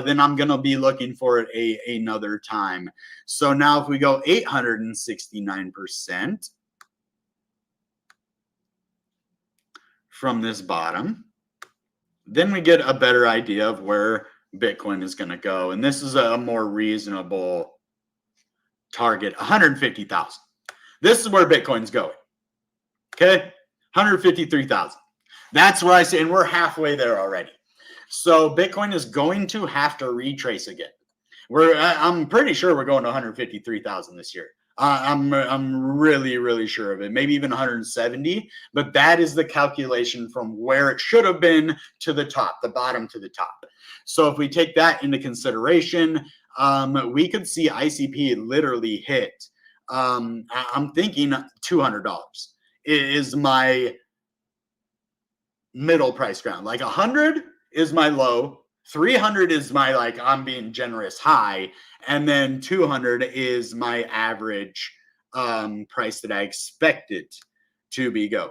then I'm going to be looking for it another time. So now if we go 869% from this bottom, then we get a better idea of where Bitcoin is going to go. And this is a more reasonable target, 150,000. This is where Bitcoin's going. Okay, 153,000. That's where I say, and we're halfway there already. So Bitcoin is going to have to retrace again. I'm pretty sure we're going to 153,000 this year. I'm really sure of it. Maybe even 170, but that is the calculation from where it should have been to the top, the bottom to the top. So if we take that into consideration, we could see ICP literally hit. I'm thinking $200 is my middle price ground. Like 100 is my low. 300 is my, like, I'm being generous, high, and then 200 is my average price that I expect it to be going.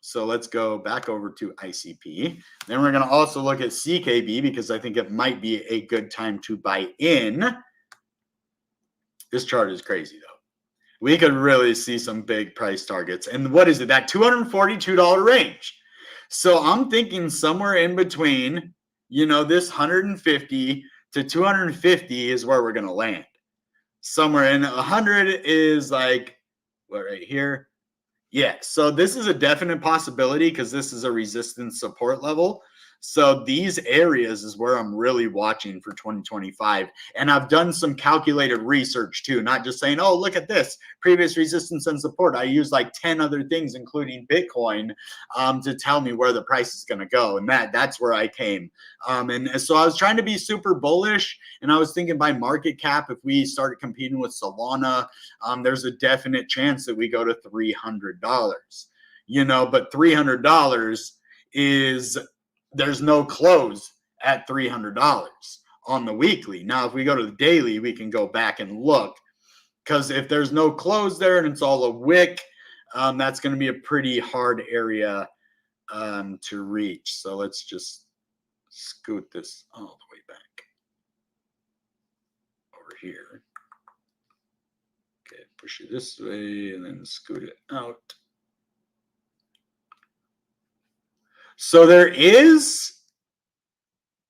So let's go back over to ICP. Then we're going to also look at CKB, because I think it might be a good time to buy in. This chart is crazy, though. We could really see some big price targets. And what is it? That $242 range. So I'm thinking somewhere in between, you know, this 150 to 250 is where we're going to land. Somewhere in 100 is like, what, right here? Yeah, so this is a definite possibility, because this is a resistance support level. So these areas is where I'm really watching for 2025. And I've done some calculated research too, not just saying, oh, look at this previous resistance and support. I use like 10 other things, including Bitcoin, to tell me where the price is going to go. And that's where I came. And so I was trying to be super bullish, and I was thinking by market cap, if we started competing with Solana, there's a definite chance that we go to $300, you know, but $300 is, there's no close at $300 on the weekly. Now, if we go to the daily, we can go back and look, because if there's no close there and it's all a wick, that's going to be a pretty hard area to reach. So let's just scoot this all the way back over here. Okay, push it this way and then scoot it out. So there is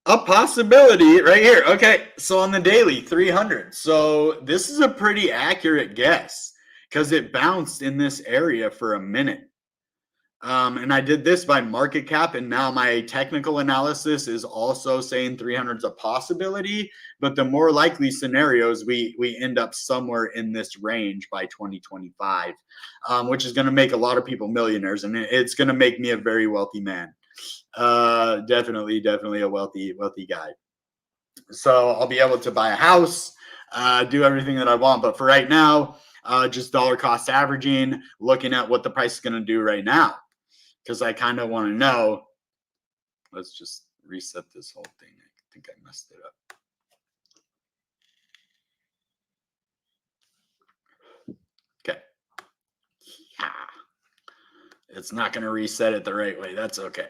a possibility right here. Okay, so on the daily, 300. So this is a pretty accurate guess, because it bounced in this area for a minute. And I did this by market cap, and now my technical analysis is also saying 300 is a possibility, but the more likely scenarios, we end up somewhere in this range by 2025, which is going to make a lot of people millionaires, and it's going to make me a very wealthy man. Definitely a wealthy guy. So I'll be able to buy a house, do everything that I want. But for right now, just dollar cost averaging, looking at what the price is going to do right now, because I kind of want to know. Let's just reset this whole thing. I think I messed it up. Okay. Yeah. It's not going to reset it the right way. That's okay.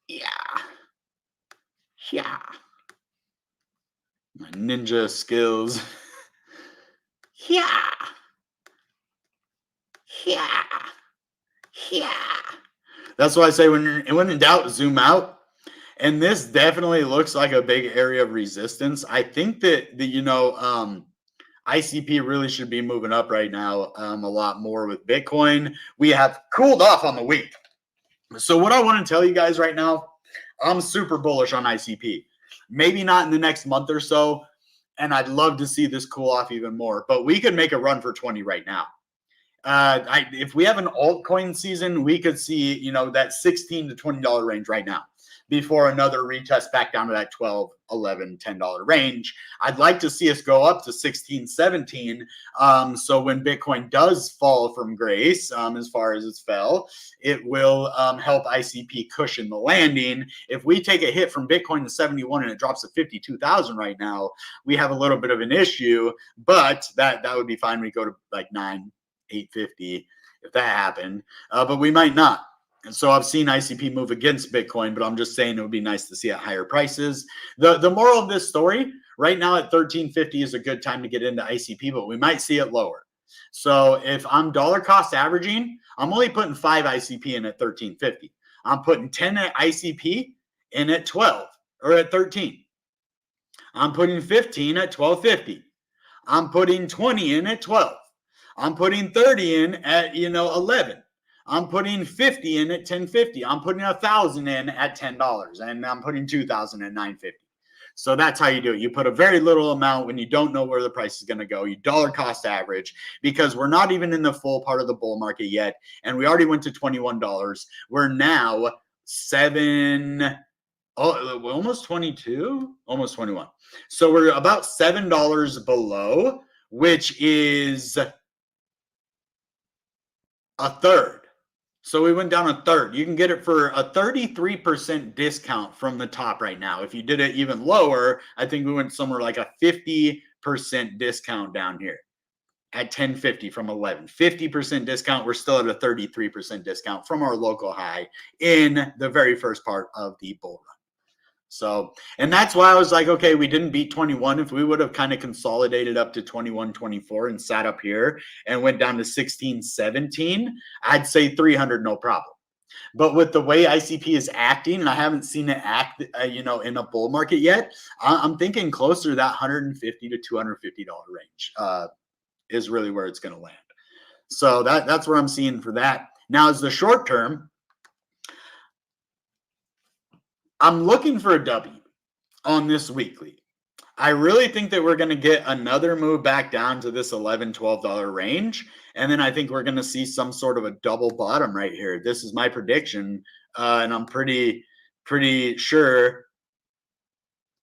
Yeah. My ninja skills. Yeah. That's why I say when in doubt, zoom out. And this definitely looks like a big area of resistance. I think that ICP really should be moving up right now a lot more with Bitcoin. We have cooled off on the week. So what I want to tell you guys right now, I'm super bullish on ICP. Maybe not in the next month or so, and I'd love to see this cool off even more. But we could make a run for 20 right now. If we have an altcoin season, we could see, that $16 to $20 range right now. before another retest back down to that 12, 11, $10 range. I'd like to see us go up to 16, 17. So when Bitcoin does fall from grace, as far as it's fell, it will help ICP cushion the landing. If we take a hit from Bitcoin to 71 and it drops to 52,000 right now, we have a little bit of an issue, but that would be fine. We go to like 850 if that happened, but we might not. And so I've seen ICP move against Bitcoin, but I'm just saying it would be nice to see at higher prices. The moral of this story, right now at 1350 is a good time to get into ICP, but we might see it lower. So if I'm dollar cost averaging, I'm only putting 5 ICP in at 1350. I'm putting 10 at ICP in at 12 or at 13. I'm putting 15 at 1250. I'm putting 20 in at 12. I'm putting 30 in at 11. I'm putting 50 in at 1050. I'm putting 1,000 in at $10, and I'm putting 2,000 at 950. So that's how you do it. You put a very little amount when you don't know where the price is going to go. You dollar cost average, because we're not even in the full part of the bull market yet, and we already went to $21. We're now almost 22, almost 21. So we're about $7 below, which is a third. So we went down a third. You can get it for a 33% discount from the top right now. If you did it even lower, I think we went somewhere like a 50% discount down here at 1050 from 11. 50% discount. We're still at a 33% discount from our local high in the very first part of the bull run. So, and that's why I was like, okay, we didn't beat 21. If we would have kind of consolidated up to 21, 24 and sat up here and went down to 16, 17, I'd say 300, no problem. But with the way ICP is acting, and I haven't seen it act, in a bull market yet, I'm thinking closer to that $150 to $250 range is really where it's going to land. So that's where I'm seeing for that. Now, as the short term, I'm looking for a W on this weekly. I really think that we're going to get another move back down to this $11, $12 range. And then I think we're going to see some sort of a double bottom right here. This is my prediction. And I'm pretty sure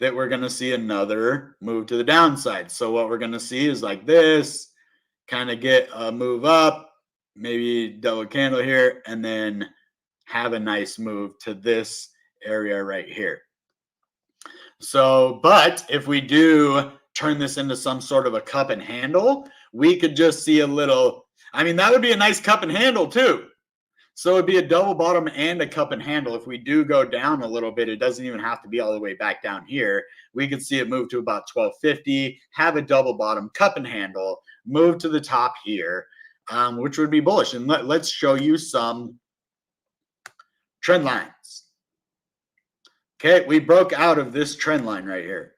that we're going to see another move to the downside. So what we're going to see is like this, kind of get a move up, maybe double candle here, and then have a nice move to this area right here. So, but if we do turn this into some sort of a cup and handle, we could just see a little, that would be a nice cup and handle too. So it'd be a double bottom and a cup and handle. If we do go down a little bit, it doesn't even have to be all the way back down here. We could see it move to about 1250, have a double bottom, cup and handle, move to the top here, which would be bullish. And let's show you some trend lines. Okay, we broke out of this trend line right here.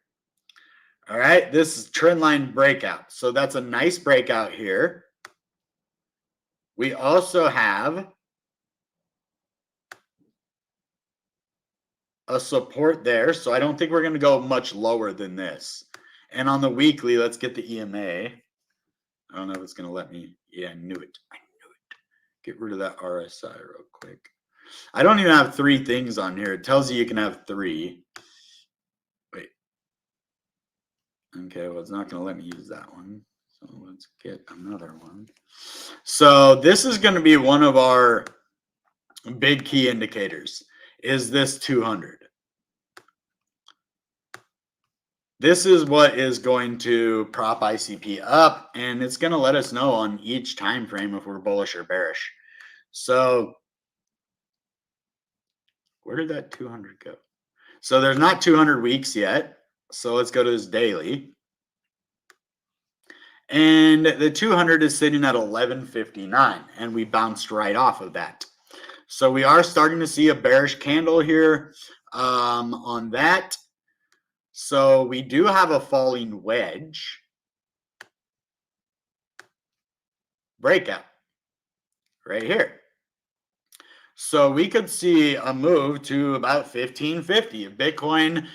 All right, this is trend line breakout. So that's a nice breakout here. We also have a support there. So I don't think we're going to go much lower than this. And on the weekly, let's get the EMA. I don't know if it's going to let me. Yeah, I knew it. Get rid of that RSI real quick. I don't even have 3 things on here. It tells you can have 3. Wait. Okay, well, it's not going to let me use that one. So let's get another one. So this is going to be one of our big key indicators, is this 200. This is what is going to prop ICP up, and it's going to let us know on each time frame if we're bullish or bearish. So where did that 200 go? So there's not 200 weeks yet. So let's go to this daily. And the 200 is sitting at 1159, and we bounced right off of that. So we are starting to see a bearish candle here on that. So we do have a falling wedge breakout right here. So we could see a move to about 1550. If Bitcoin,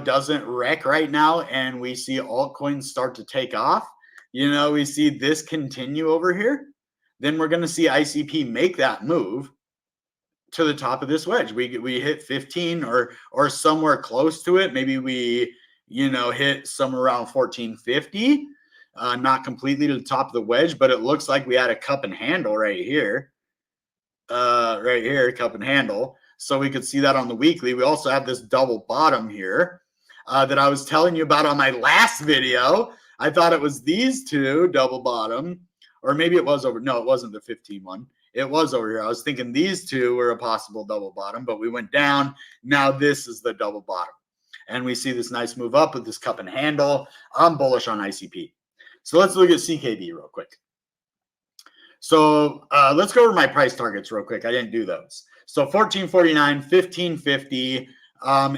doesn't wreck right now and we see altcoins start to take off, we see this continue over here, then we're going to see ICP make that move to the top of this wedge. We hit 15 or somewhere close to it. Maybe we, hit somewhere around 1450. Not completely to the top of the wedge, but it looks like we had a cup and handle right here. Cup and handle. So we could see that on the weekly. We also have this double bottom here that I was telling you about on my last video. I thought it was these two double bottom, or maybe it was over. No, it wasn't the 15 one. It was over here. I was thinking these two were a possible double bottom, but we went down. Now this is the double bottom. And we see this nice move up with this cup and handle. I'm bullish on ICP. So let's look at CKB real quick. So let's go over my price targets real quick. I didn't do those. So 1449, 1550.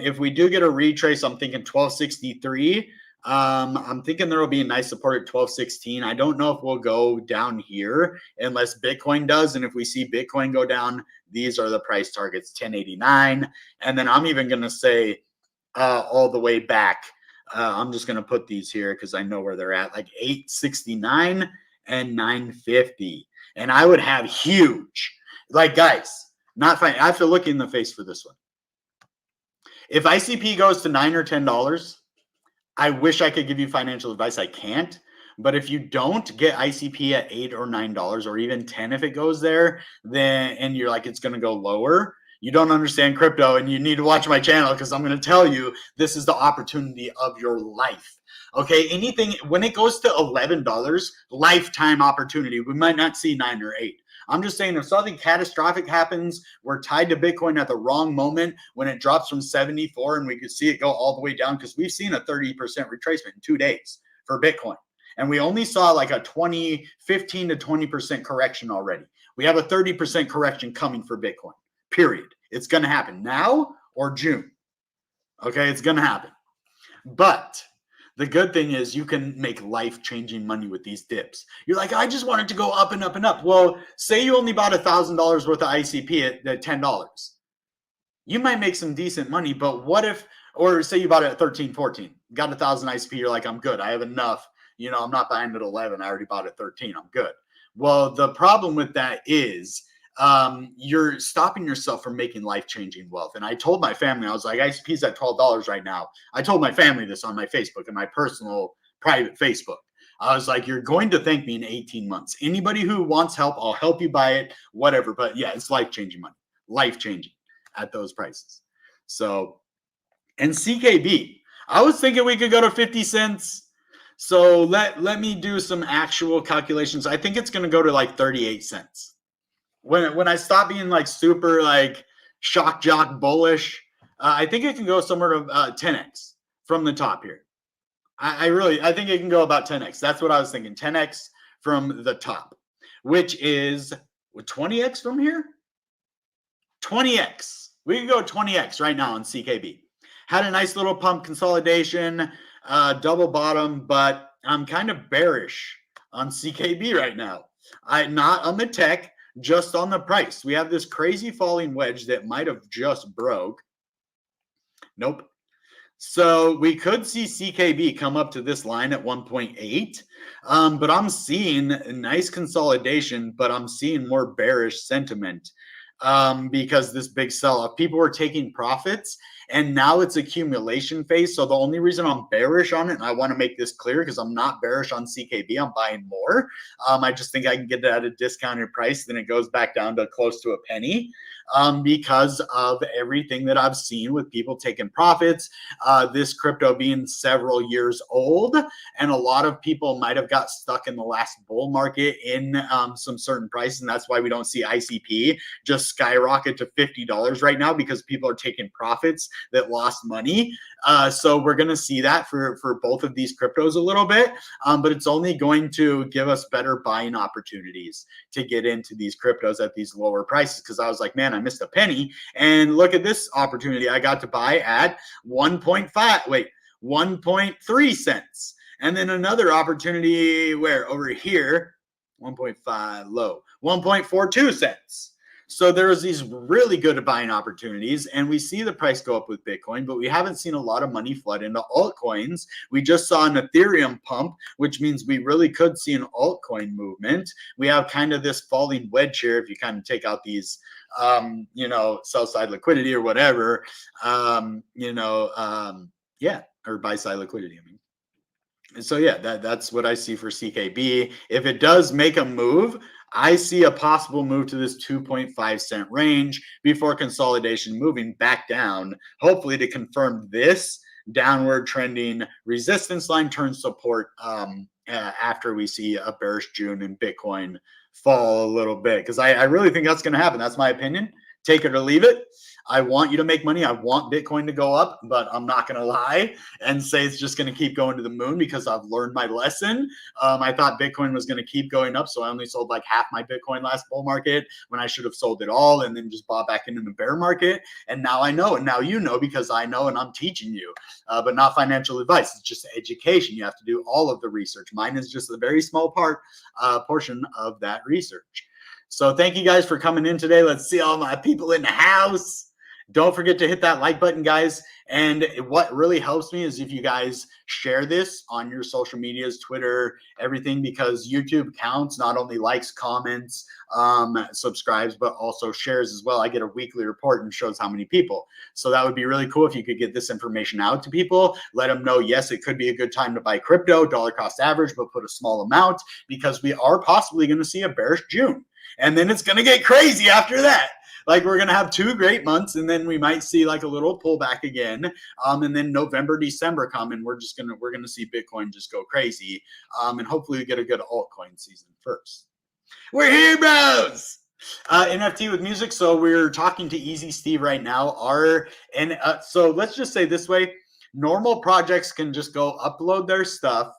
If we do get a retrace, I'm thinking 1263. I'm thinking there will be a nice support at 1216. I don't know if we'll go down here unless Bitcoin does. And if we see Bitcoin go down, these are the price targets, 1089. And then I'm even going to say all the way back. I'm just going to put these here because I know where they're at, like 869 and 950. And I would have huge, like, guys, not fine. I have to look in the face for this one. If ICP goes to $9 or $10, I wish I could give you financial advice. I can't. But if you don't get ICP at $8 or $9 or even 10, if it goes there, then, and you're like, it's going to go lower, you don't understand crypto and you need to watch my channel because I'm going to tell you this is the opportunity of your life. Okay, anything when it goes to $11, lifetime opportunity. We might not see 9 or 8. I'm just saying if something catastrophic happens, we're tied to Bitcoin at the wrong moment when it drops from 74 and we could see it go all the way down because we've seen a 30% retracement in 2 days for Bitcoin. And we only saw like a 15 to 20% correction already. We have a 30% correction coming for Bitcoin, period. It's going to happen now or June. Okay, it's going to happen. But the good thing is you can make life-changing money with these dips. You're like, I just want it to go up and up and up. Well, say you only bought $1,000 worth of ICP at $10. You might make some decent money, but what if, or say you bought it at 13, 14, got 1,000 ICP, you're like, I'm good. I have enough. I'm not buying it at 11. I already bought it at 13. I'm good. Well, the problem with that is you're stopping yourself from making life-changing wealth. And I told my family, I was like, ICP's at $12 right now. I told my family this on my Facebook and my personal private Facebook. I was like, you're going to thank me in 18 months. Anybody who wants help, I'll help you buy it, whatever. But yeah, it's life-changing money, life-changing at those prices. So, and CKB, I was thinking we could go to 50 cents. So let me do some actual calculations. I think it's going to go to like 38 cents. When I stop being like super like shock jock bullish, I think it can go somewhere to 10x from the top here. I think it can go about 10x. That's what I was thinking. 10x from the top, which is 20x from here. 20x. We can go 20x right now on CKB. Had a nice little pump consolidation, double bottom, but I'm kind of bearish on CKB right now. Not on the tech, just on the price. We have this crazy falling wedge that might have just broke. Nope. So we could see CKB come up to this line at 1.8, but I'm seeing a nice consolidation, but I'm seeing more bearish sentiment because this big sell-off, people were taking profits and now it's accumulation phase. So the only reason I'm bearish on it, and I want to make this clear because I'm not bearish on CKB, I'm buying more. I just think I can get it at a discounted price. Then it goes back down to close to a penny because of everything that I've seen with people taking profits, this crypto being several years old. And a lot of people might have got stuck in the last bull market in some certain price. And that's why we don't see ICP just skyrocket to $50 right now because people are taking profits that lost money. So we're going to see that for both of these cryptos a little bit, but it's only going to give us better buying opportunities to get into these cryptos at these lower prices. Because I was like, man, I missed a penny. And look at this opportunity. I got to buy at 1.3 cents. And then another opportunity where over here, 1.5 low, 1.42 cents. So there's these really good buying opportunities, and we see the price go up with Bitcoin, but we haven't seen a lot of money flood into altcoins. We just saw an Ethereum pump, which means we really could see an altcoin movement. We have kind of this falling wedge here if you kind of take out these sell side liquidity or whatever, or buy side liquidity. I mean, so yeah, that's what I see for CKB. If it does make a move, I see a possible move to this 2.5 cent range before consolidation, moving back down, hopefully to confirm this downward trending resistance line turn support after we see a bearish June and Bitcoin fall a little bit, because I really think that's going to happen. That's my opinion. Take it or leave it. I want you to make money. I want Bitcoin to go up, but I'm not going to lie and say it's just going to keep going to the moon, because I've learned my lesson. I thought Bitcoin was going to keep going up, so I only sold like half my Bitcoin last bull market when I should have sold it all and then just bought back into the bear market. And now I know, and now you know, because I know and I'm teaching you, but not financial advice. It's just education. You have to do all of the research. Mine is just a very small portion of that research. So thank you guys for coming in today. Let's see all my people in the house. Don't forget to hit that like button, guys. And what really helps me is if you guys share this on your social medias, Twitter, everything, because YouTube counts, not only likes, comments, subscribes, but also shares as well. I get a weekly report and shows how many people. So that would be really cool if you could get this information out to people. Let them know, yes, it could be a good time to buy crypto, dollar cost average, but put a small amount, because we are possibly going to see a bearish June. And then it's going to get crazy after that. Like, we're going to have 2 great months, and then we might see like a little pullback again. And then November, December come, and we're going to see Bitcoin just go crazy. And hopefully we get a good altcoin season first. We're heroes. NFT with music. So we're talking to Easy Steve right now. So let's just say this way: normal projects can just go upload their stuff,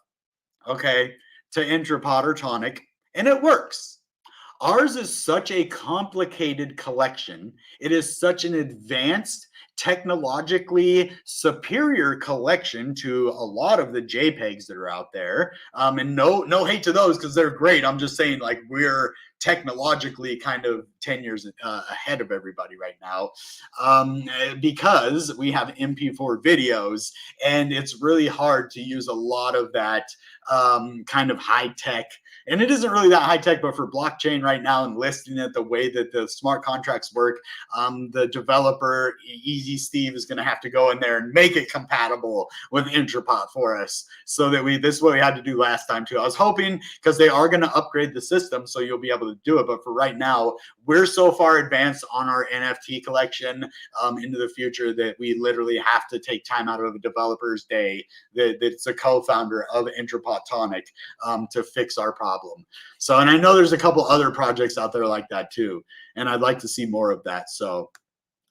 okay, to Entrepot or Toniq, and it works. Ours is such a complicated collection. It is such an advanced, technologically superior collection to a lot of the JPEGs that are out there. And no hate to those, because they're great. I'm just saying, like, we're technologically kind of 10 years ahead of everybody right now, because we have MP4 videos, and it's really hard to use a lot of that kind of high tech. And it isn't really that high tech, but for blockchain right now and listing it the way that the smart contracts work, the developer, Easy Steve, is going to have to go in there and make it compatible with Entrepot for us. So that this is what we had to do last time too. I was hoping, because they are going to upgrade the system, so you'll be able to do it. But for right now, we're so far advanced on our NFT collection into the future that we literally have to take time out of a developer's day that's a co-founder of Entrepot Toniq to fix our problem. So, and I know there's a couple other projects out there like that too, and I'd like to see more of that. So,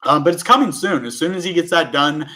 but it's coming soon. As soon as he gets that done,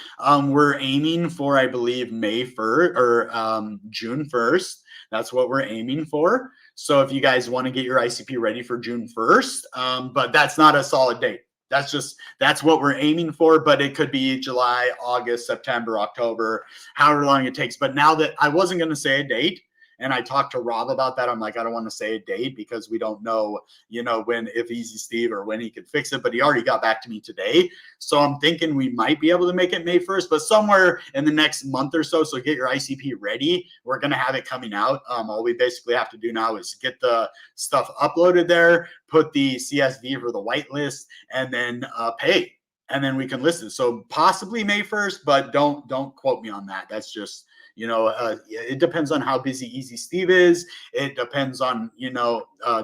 we're aiming for, I believe, May 1st or June 1st. That's what we're aiming for. So if you guys want to get your ICP ready for June 1st, but that's not a solid date. That's what we're aiming for, but it could be July, August, September, October, however long it takes. But now that I wasn't going to say a date, and I talked to Rob about that, I'm like, I don't want to say a date because we don't know, if Easy Steve or when he could fix it, but he already got back to me today. So I'm thinking we might be able to make it May 1st, but somewhere in the next month or so. So get your ICP ready. We're going to have it coming out. All we basically have to do now is get the stuff uploaded there, put the CSV for the whitelist, and then pay. And then we can list it. So possibly May 1st, but don't quote me on that. That's just, it depends on how busy Easy Steve is. It depends on,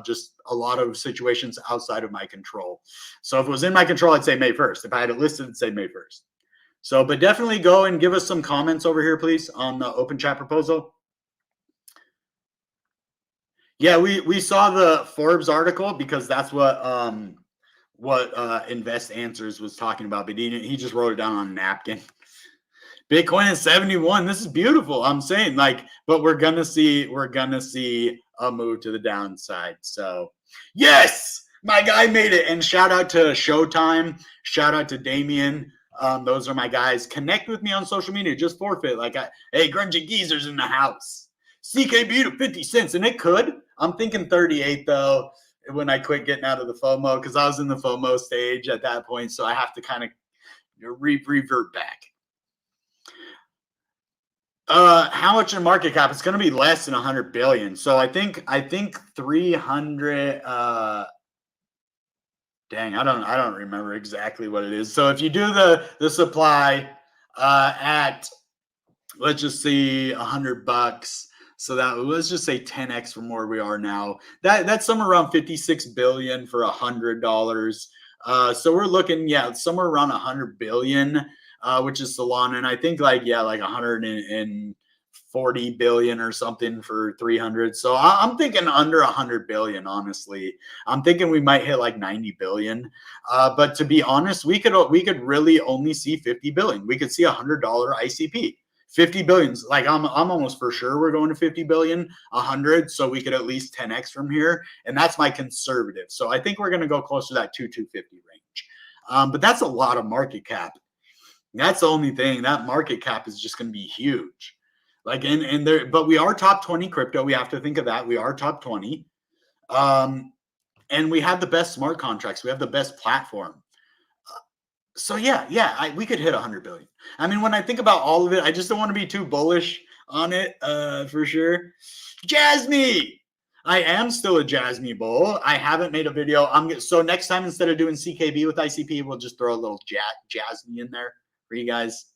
just a lot of situations outside of my control. So if it was in my control, I'd say May 1st. If I had it listed, I'd say May 1st. So, but definitely go and give us some comments over here, please, on the open chat proposal. Yeah, we saw the Forbes article, because that's what Invest Answers was talking about, but he just wrote it down on a napkin. Bitcoin is 71. This is beautiful. I'm saying, but we're gonna see a move to the downside. So yes, my guy made it. And shout out to Showtime. Shout out to Damien. Those are my guys. Connect with me on social media. Just forfeit. Hey, Grungy Geezer's in the house. CKB to 50 cents, and it could. I'm thinking 38 though. when I quit getting out of the FOMO, because I was in the FOMO stage at that point. So I have to kind of revert back. How much in market cap? It's going to be less than 100 billion. So I think 300. Dang, I don't remember exactly what it is. So if you do the supply at, let's just see, $100. So that, let's just say 10x from where we are now. That's somewhere around 56 billion for $100. So we're looking, yeah, somewhere around 100 billion, which is Solana, and I think like 140 billion or something for 300. So I'm thinking under 100 billion. Honestly, I'm thinking we might hit like 90 billion. But to be honest, we could really only see 50 billion. We could see $100 ICP. 50 billions, like I'm almost for sure we're going to 50 billion, 100, so we could at least 10x from here, and that's my conservative. So I think we're going to go close to that 250 range. But that's a lot of market cap. That's the only thing. That market cap is just going to be huge. Like in there, but we are top 20 crypto. We have to think of that. We are top 20. And we have the best smart contracts. We have the best platform. So yeah, we could hit 100 billion. I mean, when I think about all of it, I just don't want to be too bullish on it, for sure. Jasmine, I am still a Jasmine bull. I haven't made a video. So next time, instead of doing CKB with ICP, we'll just throw a little Jasmine in there for you guys.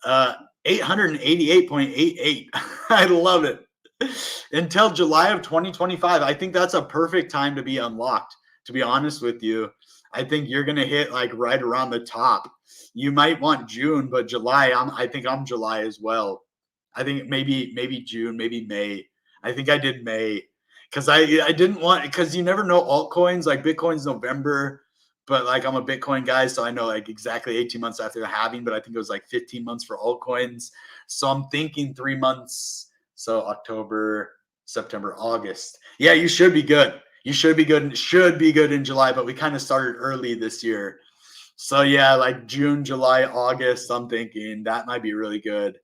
888.88. I love it. Until July of 2025. I think that's a perfect time to be unlocked, to be honest with you. I think you're going to hit like right around the top. You might want June, but July, I think I'm July as well. I think maybe June, maybe May. I think I did May because I didn't want, because you never know altcoins, like Bitcoin's November, but like I'm a Bitcoin guy, so I know like exactly 18 months after the halving, but I think it was like 15 months for altcoins. So I'm thinking 3 months. So October, September, August. Yeah, you should be good. You should be good. And should be good in July, but we kind of started early this year. So yeah, like June, July, August, I'm thinking that might be really good.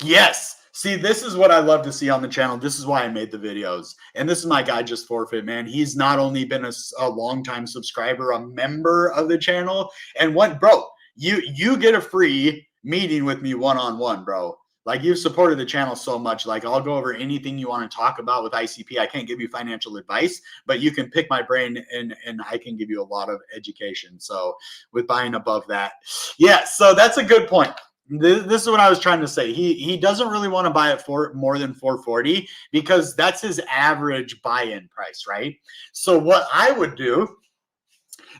Yes. See, this is what I love to see on the channel. This is why I made the videos. And this is my guy, Just Forfeit, man. He's not only been a longtime subscriber, a member of the channel. And what, bro, you get a free meeting with me one-on-one, bro. Like, you've supported the channel so much. Like, I'll go over anything you want to talk about with ICP. I can't give you financial advice, but you can pick my brain and I can give you a lot of education. So with buying above that. Yeah, so that's a good point. This is what I was trying to say. He doesn't really want to buy it for more than 440 because that's his average buy-in price, right? So what I would do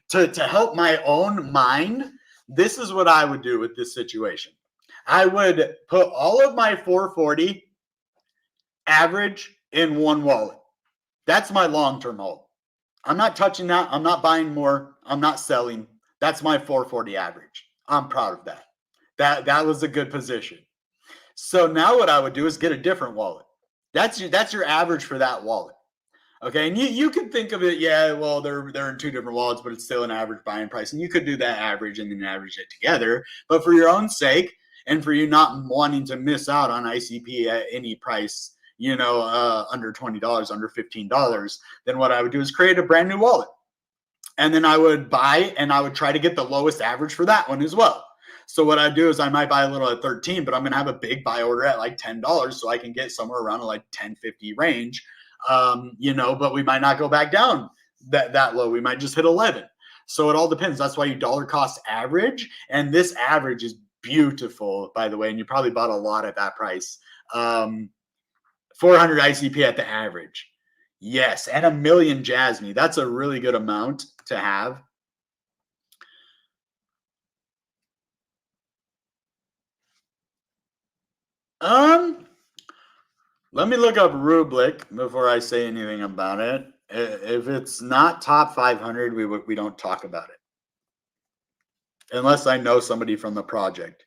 to help my own mind, this is what I would do with this situation. I would put all of my 440 average in one wallet. That's my long-term hold. I'm not touching that. I'm not buying more. I'm not selling. That's my 440 average. I'm proud of that. That was a good position. So now what I would do is get a different wallet. That's your average for that wallet. Okay, and you can think of it, yeah, well, they're in two different wallets, but it's still an average buying price. And you could do that average and then average it together. But for your own sake, and for you not wanting to miss out on ICP at any price, under $20, under $15, then what I would do is create a brand new wallet. And then I would buy and I would try to get the lowest average for that one as well. So what I do is I might buy a little at 13, but I'm going to have a big buy order at like $10 so I can get somewhere around like 10.50 range. But we might not go back down that low. We might just hit 11. So it all depends. That's why you dollar cost average. And this average is beautiful, by the way. And you probably bought a lot at that price. 400 ICP at the average. Yes. And 1 million Jasmine. That's a really good amount to have. Let me look up Rublik before I say anything about it. If it's not top 500, we don't talk about it. Unless I know somebody from the project.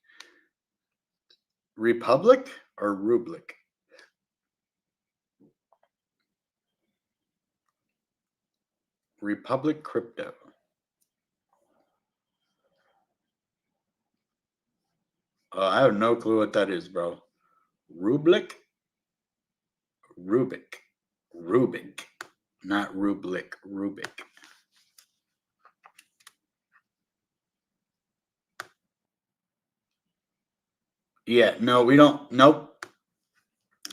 Republic or Rublik? Republic Crypto. I have no clue what that is, bro. Rublik? Rubik. Rubik, not Rublik, Rubik. Yeah, no, we don't. Nope.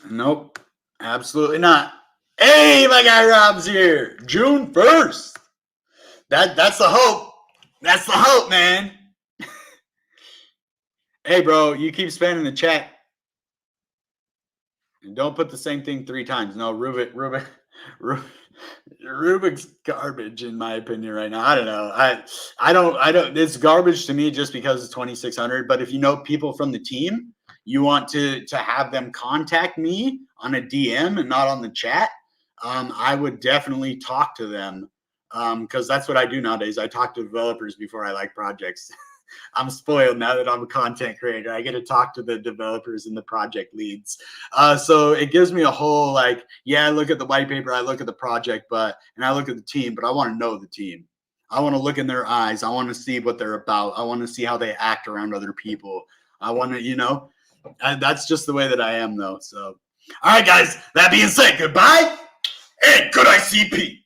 Nope. Absolutely not. Hey, my guy Rob's here. June 1st. That's the hope. That's the hope, man. Hey, bro, you keep spamming the chat. Don't put the same thing 3 times. No, Rubik's garbage in my opinion right now. I don't know. I don't. It's garbage to me just because it's 2600. But if you know people from the team, you want to have them contact me on a DM and not on the chat. I would definitely talk to them because that's what I do nowadays. I talk to developers before I like projects. I'm spoiled now that I'm a content creator. I get to talk to the developers and the project leads. So it gives me a whole like, yeah, I look at the white paper, I look at the project, and I look at the team, but I want to know the team. I want to look in their eyes. I want to see what they're about. I want to see how they act around other people. I want to, that's just the way that I am though. So, all right, guys, that being said, goodbye and good ICP.